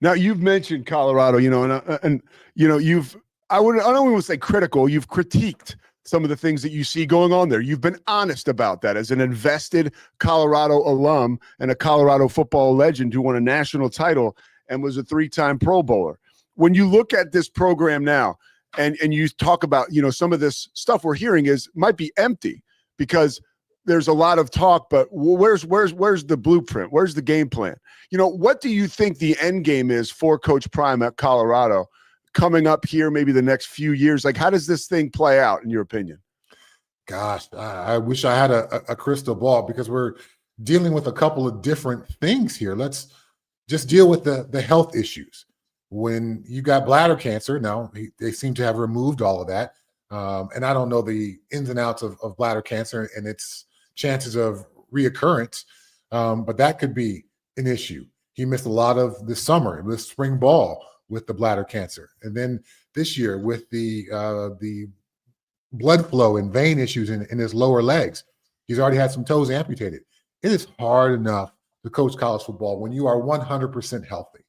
Now, you've mentioned Colorado, and I don't want to say critical, you've critiqued some of the things that you see going on there. You've been honest about that as an invested Colorado alum and a Colorado football legend who won a national title and was a 3-time Pro Bowler. When you look at this program now and you talk about, some of this stuff we're hearing might be empty because there's a lot of talk, but where's the blueprint? Where's the game plan? What do you think the end game is for Coach Prime at Colorado coming up here, maybe the next few years? Like, how does this thing play out in your opinion? Gosh, I wish I had a crystal ball, because we're dealing with a couple of different things here. Let's just deal with the health issues. When you got bladder cancer, now they seem to have removed all of that. And I don't know the ins and outs of bladder cancer and its chances of reoccurrence, but that could be an issue. He missed a lot of the summer, with spring ball with the bladder cancer. And then this year with the blood flow and vein issues in his lower legs. He's already had some toes amputated. It is hard enough to coach college football when you are 100% healthy.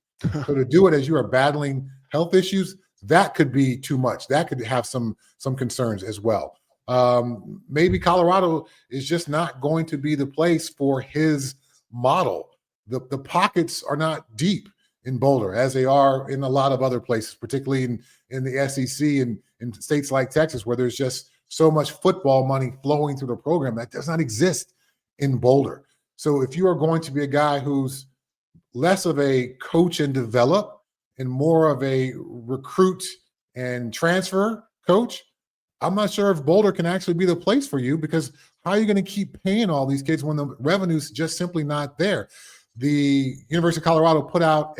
So to do it as you are battling health issues, that could be too much. That could have some concerns as well. Maybe Colorado is just not going to be the place for his model. The pockets are not deep in Boulder as they are in a lot of other places, particularly in the SEC and in states like Texas, where there's just so much football money flowing through the program that does not exist in Boulder. So if you are going to be a guy who's less of a coach and develop and more of a recruit and transfer coach, I'm not sure if Boulder can actually be the place for you, because how are you going to keep paying all these kids when the revenue's just simply not there? The University of Colorado put out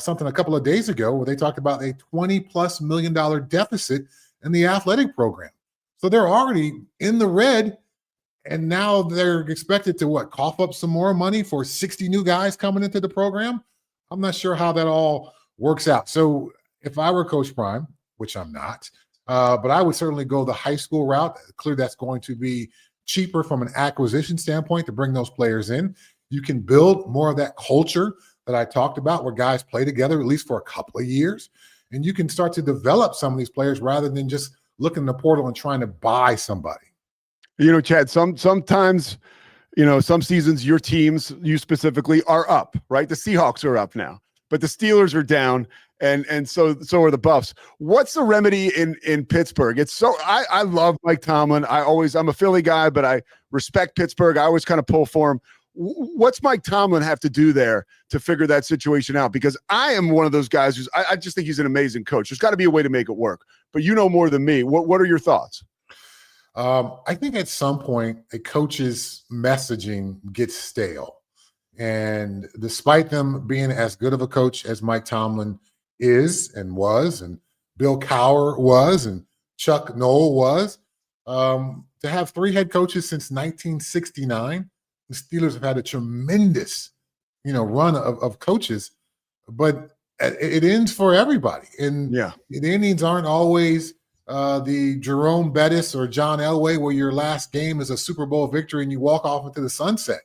something a couple of days ago where they talked about a $20+ million deficit in the athletic program. So they're already in the red, and now they're expected to cough up some more money for 60 new guys coming into the program. I'm not sure how that all works out. So if I were Coach Prime, which I'm not, but I would certainly go the high school route. Clearly, that's going to be cheaper from an acquisition standpoint to bring those players in. You can build more of that culture that I talked about, where guys play together at least for a couple of years, and you can start to develop some of these players rather than just looking in the portal and trying to buy somebody. Chad, sometimes, some seasons your teams, you specifically, are up, right? The Seahawks are up now, but the Steelers are down, and so are the Buffs. What's the remedy in Pittsburgh? I love Mike Tomlin. I'm a Philly guy, but I respect Pittsburgh. I always kind of pull for him. What's Mike Tomlin have to do there to figure that situation out? Because I am one of those guys I just think he's an amazing coach. There's got to be a way to make it work, but you know more than me. What are your thoughts? I think at some point a coach's messaging gets stale, and despite them being as good of a coach as Mike Tomlin is and was, and Bill Cowher was, and Chuck Noll was, to have 3 head coaches since 1969, the Steelers have had a tremendous, run of coaches, but it ends for everybody. And the endings aren't always the Jerome Bettis or John Elway, where your last game is a Super Bowl victory and you walk off into the sunset.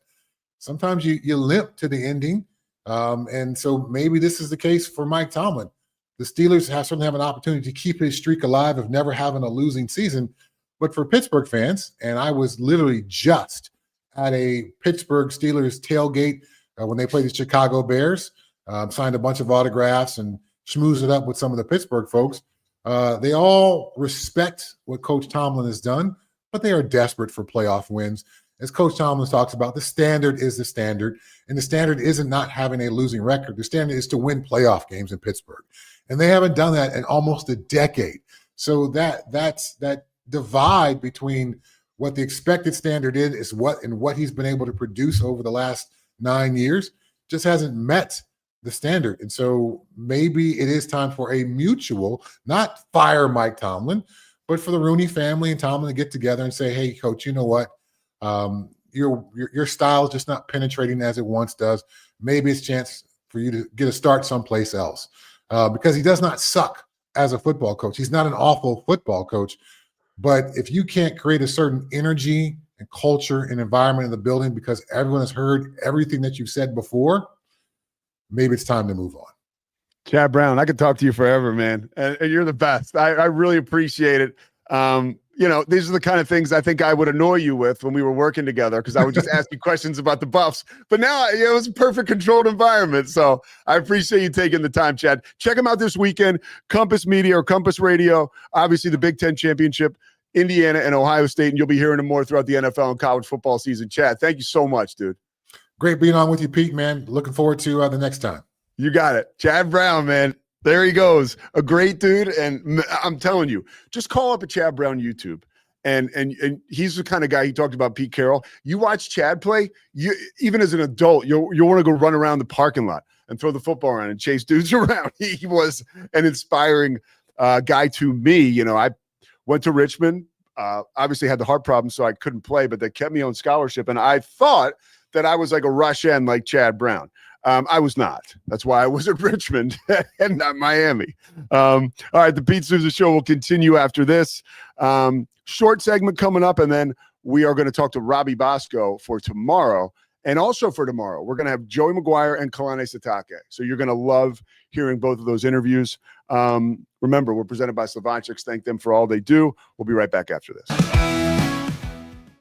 Sometimes you limp to the ending. And so maybe this is the case for Mike Tomlin. The Steelers certainly have an opportunity to keep his streak alive of never having a losing season. But for Pittsburgh fans, and I was literally just at a Pittsburgh Steelers tailgate when they played the Chicago Bears. Signed a bunch of autographs and schmoozed it up with some of the Pittsburgh folks. They all respect what Coach Tomlin has done, but they are desperate for playoff wins. As Coach Tomlin talks about, the standard is the standard, and the standard isn't not having a losing record. The standard is to win playoff games in Pittsburgh, and they haven't done that in almost a decade. So that divide between what the expected standard is what he's been able to produce over the last 9 years just hasn't met the standard. And so maybe it is time for a mutual, not fire Mike Tomlin, but for the Rooney family and Tomlin to get together and say, hey, Coach, you know what? Your style is just not penetrating as it once does. Maybe it's a chance for you to get a start someplace else because he does not suck as a football coach. He's not an awful football coach, but if you can't create a certain energy and culture and environment in the building because everyone has heard everything that you've said before, maybe it's time to move on. Chad Brown, I could talk to you forever, man. And you're the best. I really appreciate it. These are the kind of things I think I would annoy you with when we were working together because I would just ask you questions about the Buffs. But now it was a perfect controlled environment. So I appreciate you taking the time, Chad. Check them out this weekend. Compass Media or Compass Radio, obviously the Big Ten Championship, Indiana and Ohio State, and you'll be hearing them more throughout the NFL and college football season. Chad, thank you so much, dude. Great being on with you, Pete, man. Looking forward to the next time. You got it. Chad Brown, man. There he goes. A great dude. And I'm telling you, just call up a Chad Brown YouTube. And he's the kind of guy, he talked about Pete Carroll. You watch Chad play, even as an adult, you'll want to go run around the parking lot and throw the football around and chase dudes around. He was an inspiring guy to me. I went to Richmond, obviously had the heart problem, so I couldn't play, but they kept me on scholarship. And I thought that I was like a rush end like Chad Brown. I was not. That's why I was at Richmond and not Miami. All right, the Pete Sousa Show will continue after this. Short segment coming up, and then we are going to talk to Robbie Bosco for tomorrow. And also for tomorrow, we're going to have Joey McGuire and Kalani Sitake. So you're going to love hearing both of those interviews. Remember, we're presented by Slavonchic's. Thank them for all they do. We'll be right back after this.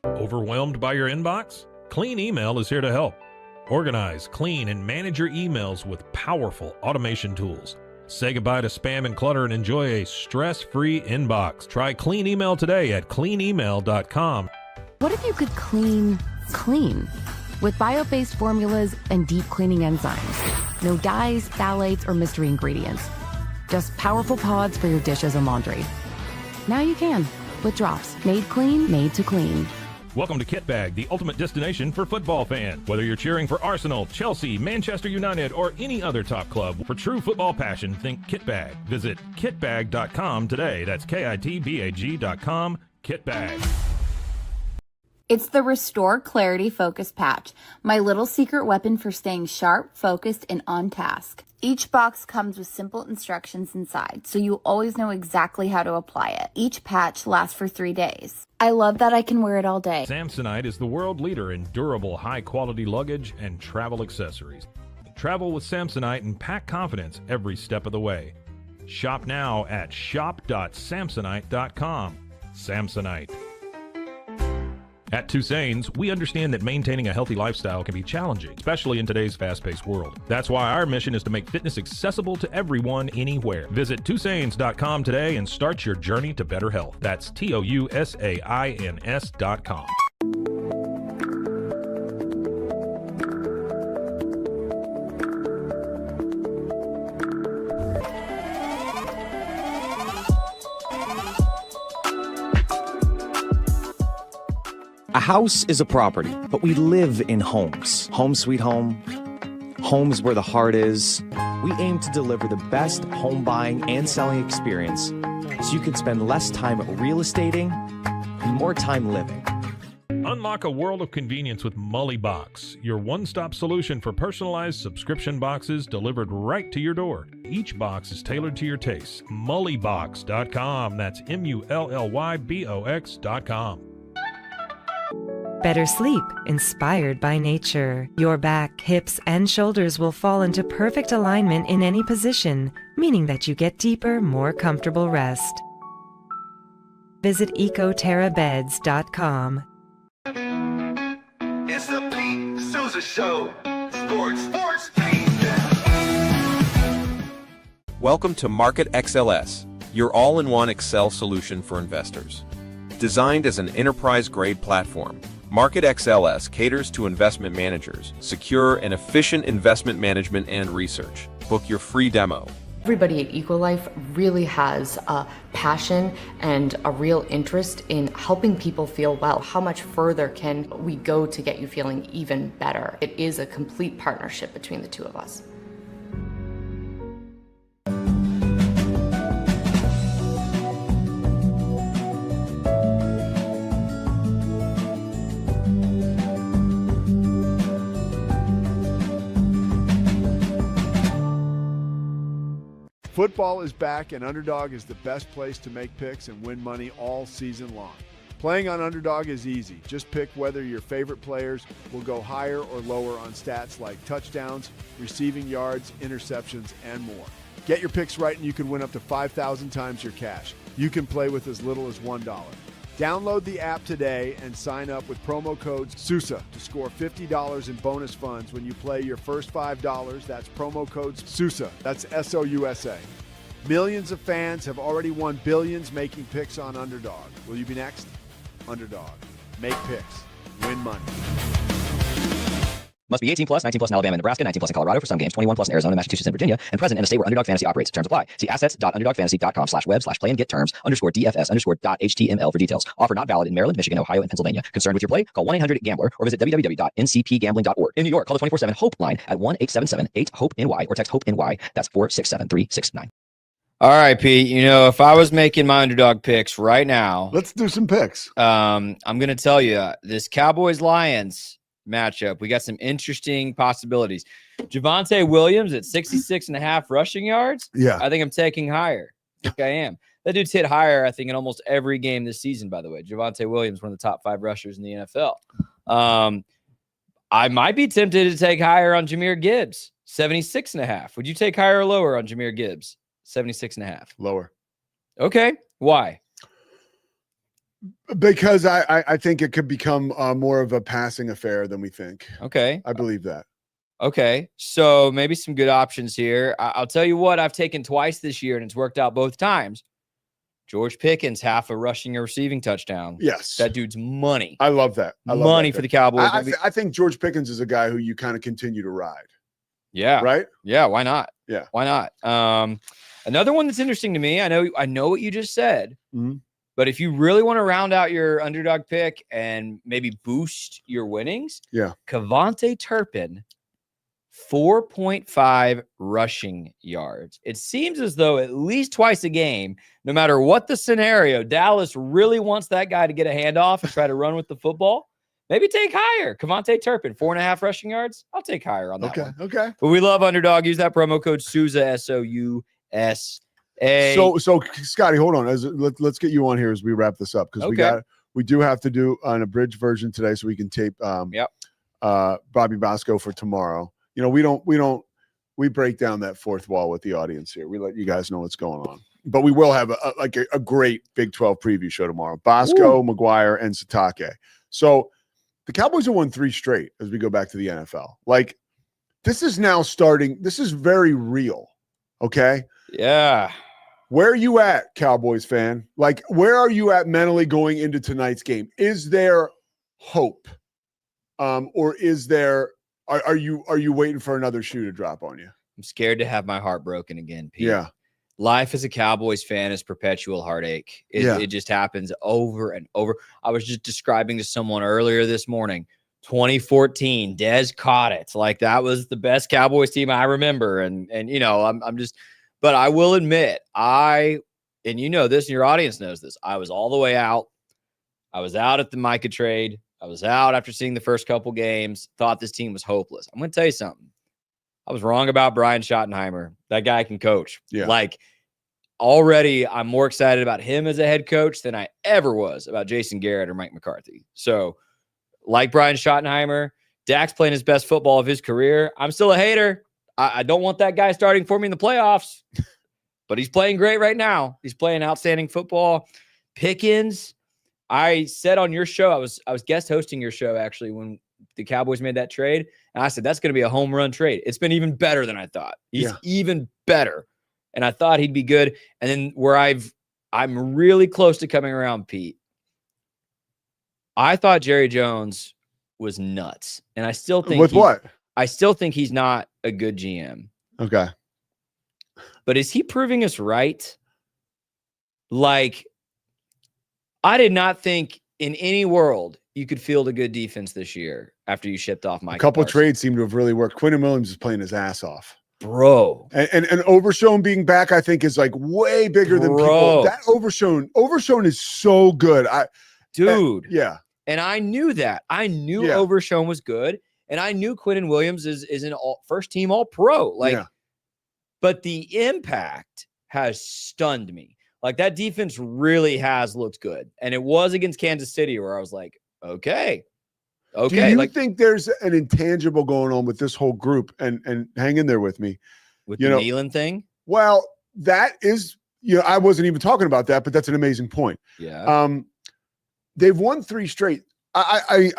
Overwhelmed by your inbox? Clean Email is here to help. Organize, clean, and manage your emails with powerful automation tools. Say goodbye to spam and clutter and enjoy a stress-free inbox. Try Clean Email today at cleanemail.com. What if you could clean clean? With bio-based formulas and deep cleaning enzymes. No dyes, phthalates, or mystery ingredients. Just powerful pods for your dishes and laundry. Now you can, with drops made clean, made to clean. Welcome to Kit Bag, the ultimate destination for football fans. Whether you're cheering for Arsenal, Chelsea, Manchester United, or any other top club, for true football passion, think Kit Bag. Visit kitbag.com today. That's kitbag.com. Kit Bag. It's the Restore Clarity Focus Patch, my little secret weapon for staying sharp, focused, and on task. Each box comes with simple instructions inside, so you always know exactly how to apply it. Each patch lasts for 3 days. I love that I can wear it all day. Samsonite is the world leader in durable, high-quality luggage and travel accessories. Travel with Samsonite and pack confidence every step of the way. Shop now at shop.samsonite.com. Samsonite. At Tusane's, we understand that maintaining a healthy lifestyle can be challenging, especially in today's fast-paced world. That's why our mission is to make fitness accessible to everyone, anywhere. Visit Tusanes.com today and start your journey to better health. That's TOUSAINS.com. A house is a property, but we live in homes. Home sweet home. Homes where the heart is. We aim to deliver the best home buying and selling experience so you can spend less time real estating and more time living. Unlock a world of convenience with Mully Box, your one-stop solution for personalized subscription boxes delivered right to your door. Each box is tailored to your tastes. Mullybox.com. That's MULLYBOX.com. Better sleep, inspired by nature. Your back, hips, and shoulders will fall into perfect alignment in any position, meaning that you get deeper, more comfortable rest. Visit ecoterrabeds.com. Show. Sports Paint. Welcome to Market XLS, your all-in-one Excel solution for investors. Designed as an enterprise-grade platform, Market XLS caters to investment managers, secure and efficient investment management and research. Book your free demo. Everybody at Equalife really has a passion and a real interest in helping people feel well. How much further can we go to get you feeling even better? It is a complete partnership between the two of us. Football is back, and Underdog is the best place to make picks and win money all season long. Playing on Underdog is easy. Just pick whether your favorite players will go higher or lower on stats like touchdowns, receiving yards, interceptions, and more. Get your picks right and you can win up to 5,000 times your cash. You can play with as little as $1. Download the app today and sign up with promo code Sousa to score $50 in bonus funds when you play your first $5. That's promo code Sousa. That's SOUSA. Millions of fans have already won billions making picks on Underdog. Will you be next? Underdog. Make picks. Win money. Must be 18 plus, 19 plus in Alabama and Nebraska, 19 plus in Colorado for some games, 21 plus in Arizona, Massachusetts, and Virginia, and present in a state where Underdog Fantasy operates. Terms apply. See assets.underdogfantasy.com/web/play-and-get-terms_DFS_.html for details. Offer not valid in Maryland, Michigan, Ohio, and Pennsylvania. Concerned with your play? Call 1-800-GAMBLER or visit www.ncpgambling.org. In New York, call the 24/7 HOPE line at 1-877-8-HOPE-NY or text HOPE-NY. That's 467-369. All right, Pete. You know, if I was making my Underdog picks right now, let's do some picks. I'm going to tell you this Cowboys-Lions matchup. We got some interesting possibilities. Javonte Williams at 66.5 rushing yards. Yeah. I think I'm taking higher. I think I am. That dude's hit higher, I think, in almost every game this season, by the way. Javonte Williams, one of the top 5 rushers in the NFL. I might be tempted to take higher on Jahmyr Gibbs, 76.5. Would you take higher or lower on Jahmyr Gibbs? 76.5. Lower. Okay. Why? Because I think it could become more of a passing affair than we think. Okay. I believe that. Okay. So maybe some good options here. I'll tell you what I've taken twice this year, and it's worked out both times. George Pickens, half a rushing or receiving touchdown. Yes. That dude's money. I love that. Money for the Cowboys. I think George Pickens is a guy who you kind of continue to ride. Yeah. Right? Yeah. Why not? Yeah. Why not? Another one that's interesting to me, I know what you just said. Mm-hmm. But if you really want to round out your Underdog pick and maybe boost your winnings, Kevontae Turpin, 4.5 rushing yards. It seems as though at least twice a game, no matter what the scenario, Dallas really wants that guy to get a handoff and try to run with the football. Maybe take higher. Kevontae Turpin, 4.5 rushing yards. I'll take higher on that one. Okay. But we love Underdog. Use that promo code Sousa, SOUSA. So Scotty, hold on. Let's get you on here as we wrap this up because we do have to do an abridged version today so we can tape Bobby Bosco for tomorrow. You know, we break down that fourth wall with the audience here. We let you guys know what's going on. But we will have a great Big 12 preview show tomorrow. Bosco, McGuire, and Satake. So the Cowboys have won 3 straight as we go back to the NFL. Like, this is now starting. This is very real. Okay? Yeah. Where are you at, Cowboys fan? Like, where are you at mentally going into tonight's game? Is there hope? Or is there are you waiting for another shoe to drop on you? I'm scared to have my heart broken again, Pete. Yeah. Life as a Cowboys fan is perpetual heartache. It just happens over and over. I was just describing to someone earlier this morning, 2014, Dez caught it. Like, that was the best Cowboys team I remember. And you know, I'm just, but I will admit, and you know this, and your audience knows this, I was all the way out. I was out at the Micah trade. I was out after seeing the first couple games, thought this team was hopeless. I'm going to tell you something. I was wrong about Brian Schottenheimer. That guy can coach. Yeah. Like, already I'm more excited about him as a head coach than I ever was about Jason Garrett or Mike McCarthy. So, like Brian Schottenheimer, Dak's playing his best football of his career. I'm still a hater. I don't want that guy starting for me in the playoffs, but he's playing great right now. He's playing outstanding football. Pickens, I said on your show, I was guest hosting your show actually when the Cowboys made that trade, And I said, that's going to be a home run trade. It's been even better than I thought. He's even better. And I thought he'd be good. And then where I'm really close to coming around, Pete. I thought Jerry Jones was nuts. And I still think I still think he's not a good GM. Okay. But is he proving us right? Like, I did not think in any world you could field a good defense this year after you shipped off Mike. A couple trades seem to have really worked. Quinn Williams is playing his ass off. Bro. And Overshown being back, I think, is like way bigger than people. That Overshown is so good. Dude. Yeah. And I knew that. I knew Overshown was good. And I knew Quinn Williams is an first team all pro. Like, but the impact has stunned me. Like, that defense really has looked good. And it was against Kansas City where I was like, okay. Do you think there's an intangible going on with this whole group? And hang in there with me. With the Nealon thing? Well, that is, I wasn't even talking about that, but that's an amazing point. Yeah. They've won 3 straight. I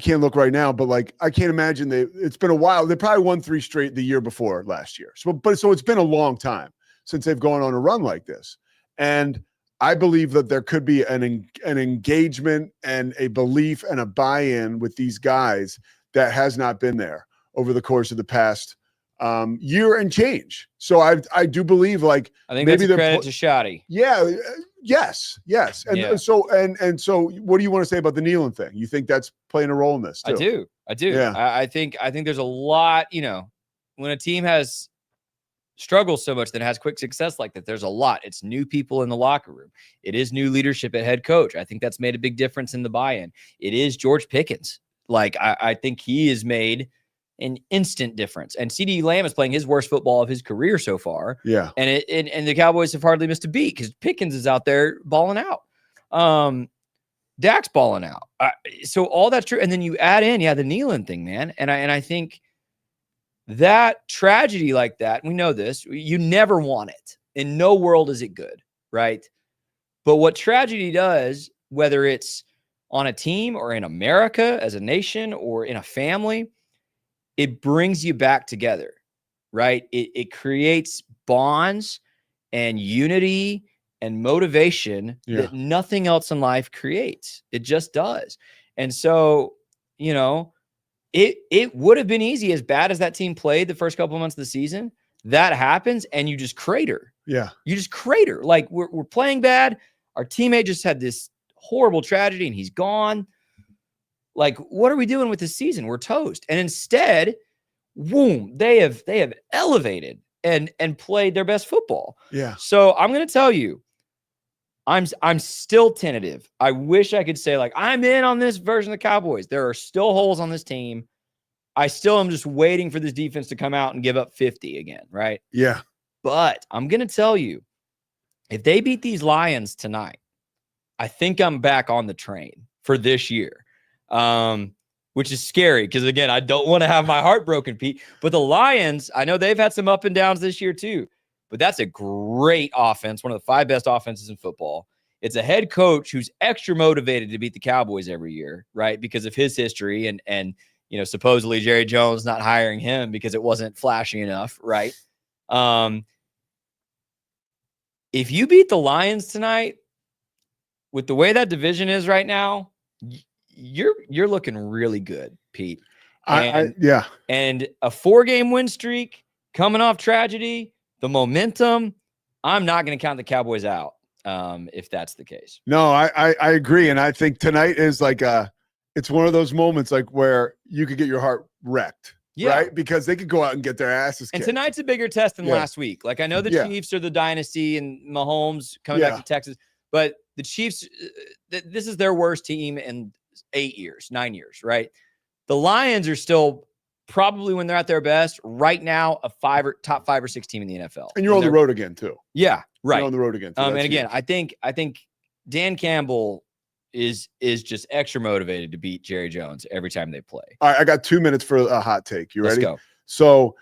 can't look right now, but like, I can't imagine it's been a while. They probably won 3 straight the year before last year. So it's been a long time since they've gone on a run like this. And I believe that there could be an engagement and a belief and a buy-in with these guys that has not been there over the course of the past year and change. So I do believe, like, I think maybe that's a credit to Shoddy. Yeah. Yes. And so what do you want to say about the Nealon thing? You think that's playing a role in this too? I do. Yeah. I think there's a lot, when a team has struggles so much that has quick success like that, there's a lot. It's new people in the locker room. It is new leadership at head coach. I think that's made a big difference in the buy-in. It is George Pickens. Like, I think he has made an instant difference. And CeeDee Lamb is playing his worst football of his career so far. Yeah. And the Cowboys have hardly missed a beat because Pickens is out there balling out. Dak's balling out. So all that's true. And then you add in, the Nealon thing, man. And I think that tragedy like that, we know this, you never want it. In no world is it good, right? But what tragedy does, whether it's on a team or in America as a nation or in a family, it brings you back together, right? It creates bonds and unity and motivation that nothing else in life creates. It just does. And so, it would have been easy, as bad as that team played the first couple of months of the season. That happens and you just crater. Yeah. You just crater. Like, we're playing bad. Our teammate just had this horrible tragedy and he's gone. Like, what are we doing with this season? We're toast. And instead, boom, they have elevated and played their best football. Yeah. So I'm going to tell you, I'm still tentative. I wish I could say, like, I'm in on this version of the Cowboys. There are still holes on this team. I still am just waiting for this defense to come out and give up 50 again, right? Yeah. But I'm going to tell you, if they beat these Lions tonight, I think I'm back on the train for this year, which is scary because, again, I don't want to have my heart broken, Pete. But the Lions, I know they've had some up and downs this year too. But that's a great offense, one of the 5 best offenses in football. It's a head coach who's extra motivated to beat the Cowboys every year, right? Because of his history and supposedly Jerry Jones not hiring him because it wasn't flashy enough, right? If you beat the Lions tonight, with the way that division is right now, you're looking really good, Pete. And a 4-game win streak coming off tragedy. The momentum, I'm not going to count the Cowboys out if that's the case. No, I agree. And I think tonight is like it's one of those moments like where you could get your heart wrecked, right? Because they could go out and get their asses kicked. And tonight's a bigger test than last week. Like, I know the Chiefs are the dynasty and Mahomes coming back to Texas, but the Chiefs, this is their worst team in 9 years, right? The Lions are still probably, when they're at their best right now, top 5 or 6 team in the NFL. And you're on the road again too. Yeah, right. You're on the road again too. And again, I think Dan Campbell is just extra motivated to beat Jerry Jones every time they play. All right, I got 2 minutes for a hot take. You ready? Let's go. So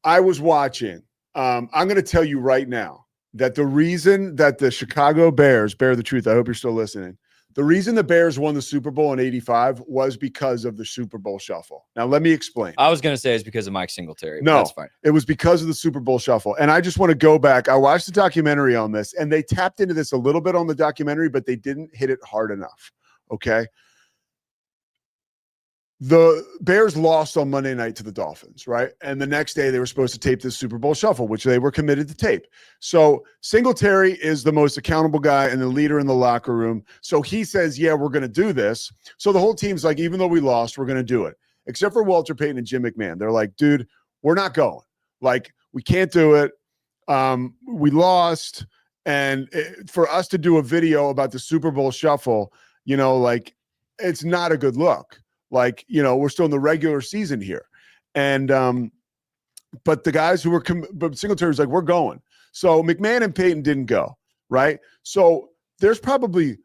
I was watching. I'm going to tell you right now that the reason that the Chicago Bears, bear the truth, I hope you're still listening. The reason the Bears won the Super Bowl in 85 was because of the Super Bowl shuffle. Now, let me explain. I was going to say it's because of Mike Singletary. But No, that's fine. It was because of the Super Bowl shuffle. And I just want to go back. I watched the documentary on this, and they tapped into this a little bit on the documentary, but they didn't hit it hard enough. Okay. The Bears lost on Monday night to the Dolphins, right? And the next day they were supposed to tape this Super Bowl shuffle, which they were committed to tape. So Singletary is the most accountable guy and the leader in the locker room. So he says, yeah, we're going to do this. So the whole team's like, even though we lost, we're going to do it. Except for Walter Payton and Jim McMahon. They're like, dude, we're not going. Like, we can't do it. We lost. And for us to do a video about the Super Bowl shuffle, you know, like, it's not a good look. Like, you know, we're still in the regular season here. And, but the guys who were, but Singletary's like, we're going. So McMahon and Peyton didn't go, right? So there's probably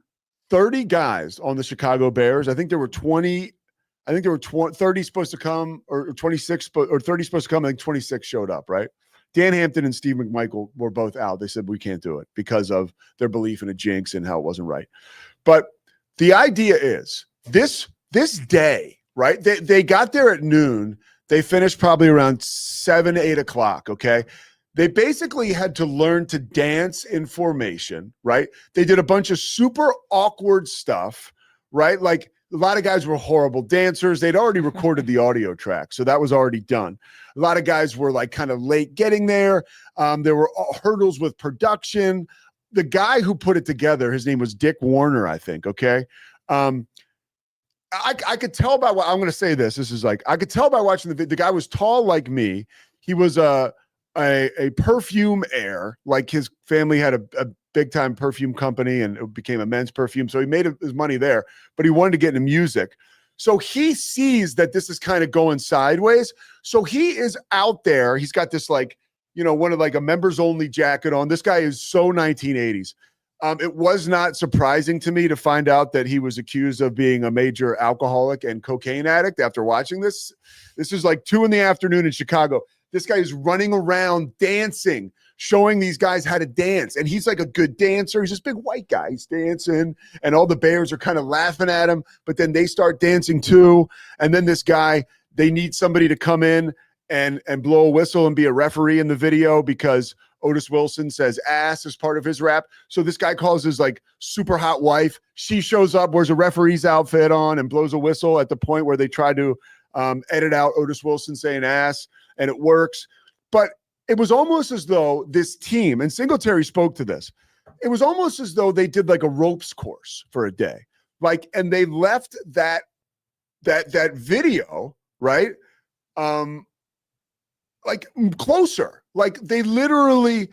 30 guys on the Chicago Bears. I think there were 20, I think there were 30 supposed to come, or 26, or 30 supposed to come. I think 26 showed up, right? Dan Hampton and Steve McMichael were both out. They said, we can't do it because of their belief in a jinx and how it wasn't right. But the idea is this day, right? They got there at noon. They finished probably around 7, 8 o'clock. Okay. They basically had to learn to dance in formation, right? They did a bunch of super awkward stuff, right? Like a lot of guys were horrible dancers. They'd already recorded the audio track, so that was already done. A lot of guys were like kind of late getting there. There were hurdles with production. The guy who put it together, his name was Dick Warner, I think. Okay. I could tell by what I'm going to say this. This is like, I could tell by watching the guy was tall like me. He was a perfume heir. Like his family had a big time perfume company and it became a men's perfume. So he made his money there, but he wanted to get into music. So he sees that this is kind of going sideways. So he is out there. He's got this like, you know, one of like a members only jacket on. This guy is so 1980s. It was not surprising to me to find out that he was accused of being a major alcoholic and cocaine addict after watching this. This is like 2 p.m. in Chicago. This guy is running around dancing, showing these guys how to dance. And he's like a good dancer. He's this big white guy. He's dancing and all the Bears are kind of laughing at him, but then they start dancing too. And then this guy, they need somebody to come in and blow a whistle and be a referee in the video because Otis Wilson says ass as part of his rap. So this guy calls his like super hot wife. She shows up, wears a referee's outfit on and blows a whistle at the point where they try to edit out Otis Wilson saying ass, and it works. But it was almost as though this team, and Singletary spoke to this, it was almost as though they did like a ropes course for a day. Like, and they left that video, right? Like closer. Like they literally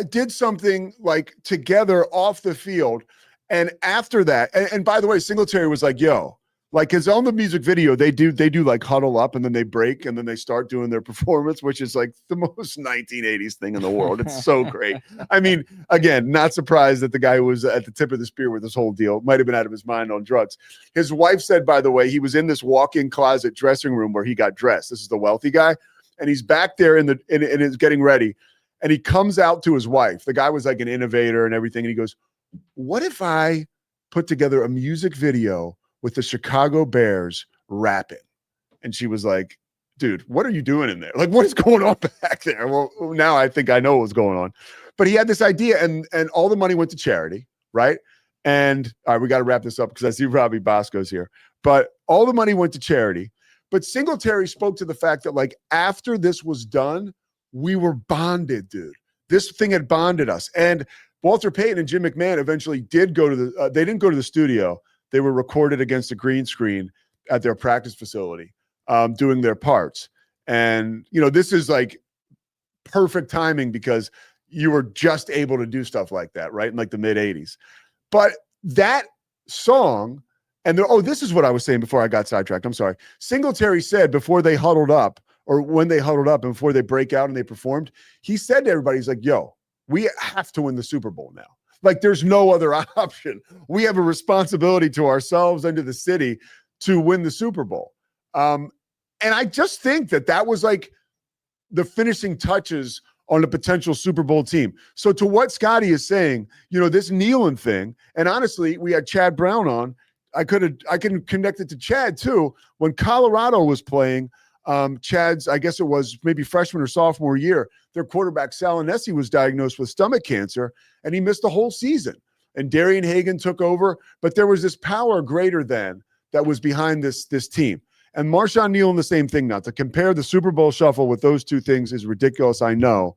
did something like together off the field. And after that, and by the way, Singletary was like, yo, like, cause on the music video, they do like huddle up and then they break and then they start doing their performance, which is like the most 1980s thing in the world. It's so great. I mean, again, not surprised that the guy who was at the tip of the spear with this whole deal might've been out of his mind on drugs. His wife said, by the way, he was in this walk-in closet dressing room where he got dressed. This is the wealthy guy. And he's back there and is getting ready. And he comes out to his wife. The guy was like an innovator and everything. And he goes, what if I put together a music video with the Chicago Bears rapping? And she was like, dude, what are you doing in there? Like, what is going on back there? Well, now I think I know what's going on. But he had this idea and all the money went to charity, right? And all right, we got to wrap this up because I see Robbie Bosco's here. But all the money went to charity. But Singletary spoke to the fact that, like, after this was done, we were bonded, dude. This thing had bonded us. And Walter Payton and Jim McMahon eventually did go to the they didn't go to the studio. They were recorded against a green screen at their practice facility, doing their parts. And, you know, this is like perfect timing because you were just able to do stuff like that, right? In like the mid 80s. But that song, and this is what I was saying before I got sidetracked. I'm sorry. Singletary said before they huddled up, or when they huddled up and before they break out and they performed, he said to everybody, he's like, yo, we have to win the Super Bowl now. Like, there's no other option. We have a responsibility to ourselves and to the city to win the Super Bowl. And I just think that was like the finishing touches on a potential Super Bowl team. So to what Scotty is saying, this kneeling thing, and honestly, we had Chad Brown on. I can connect it to Chad too. When Colorado was playing, Chad's, I guess it was maybe freshman or sophomore year, their quarterback Salinesi was diagnosed with stomach cancer, and he missed the whole season. And Darian Hagan took over, but there was this power greater than that was behind this team. And Marshawn kneeling the same thing now. To compare the Super Bowl shuffle with those two things is ridiculous, I know.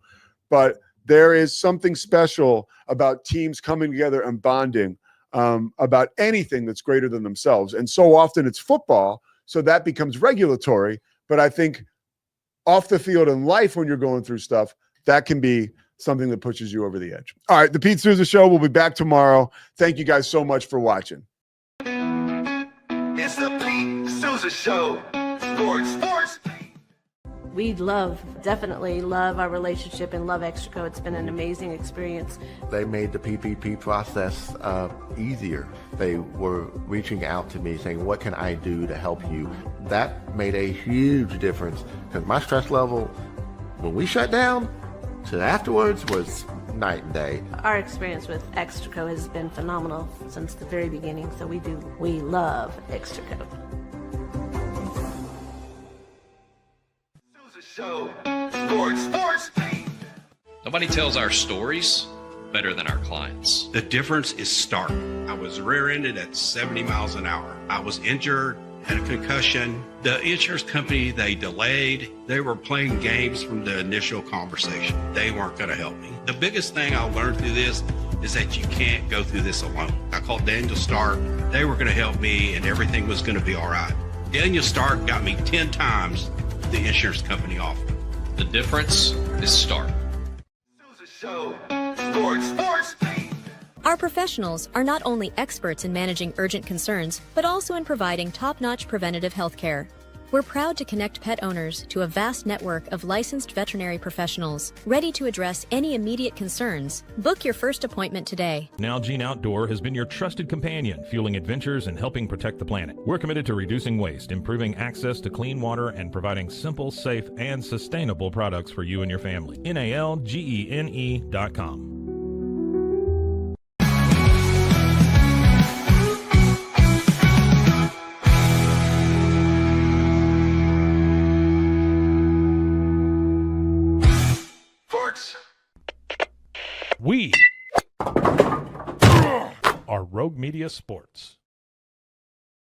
But there is something special about teams coming together and bonding about anything that's greater than themselves. And so often it's football, so that becomes regulatory. But I think off the field in life, when you're going through stuff, that can be something that pushes you over the edge. All right, the Pete Sousa Show will be back tomorrow. Thank you guys so much for watching. It's the Pete Sousa Show. Sports. We definitely love our relationship and love Extraco. It's been an amazing experience. They made the PPP process easier. They were reaching out to me saying, what can I do to help you? That made a huge difference because my stress level, when we shut down, to afterwards was night and day. Our experience with Extraco has been phenomenal since the very beginning, so we love Extraco. Show. Sports. Nobody tells our stories better than our clients. The difference is stark. I was rear-ended at 70 miles an hour. I was injured, had a concussion. The insurance company, they delayed. They were playing games from the initial conversation. They weren't going to help me. The biggest thing I learned through this is that you can't go through this alone. I called Daniel Stark. They were going to help me and everything was going to be all right. Daniel Stark got me 10 times the insurance company offered. The difference is stark. Show. Sports. Our professionals are not only experts in managing urgent concerns, but also in providing top-notch preventative health care. We're proud to connect pet owners to a vast network of licensed veterinary professionals, ready to address any immediate concerns. Book your first appointment today. Nalgene Outdoor has been your trusted companion, fueling adventures and helping protect the planet. We're committed to reducing waste, improving access to clean water, and providing simple, safe, and sustainable products for you and your family. NALGENE.com. We are Rogue Media Sports.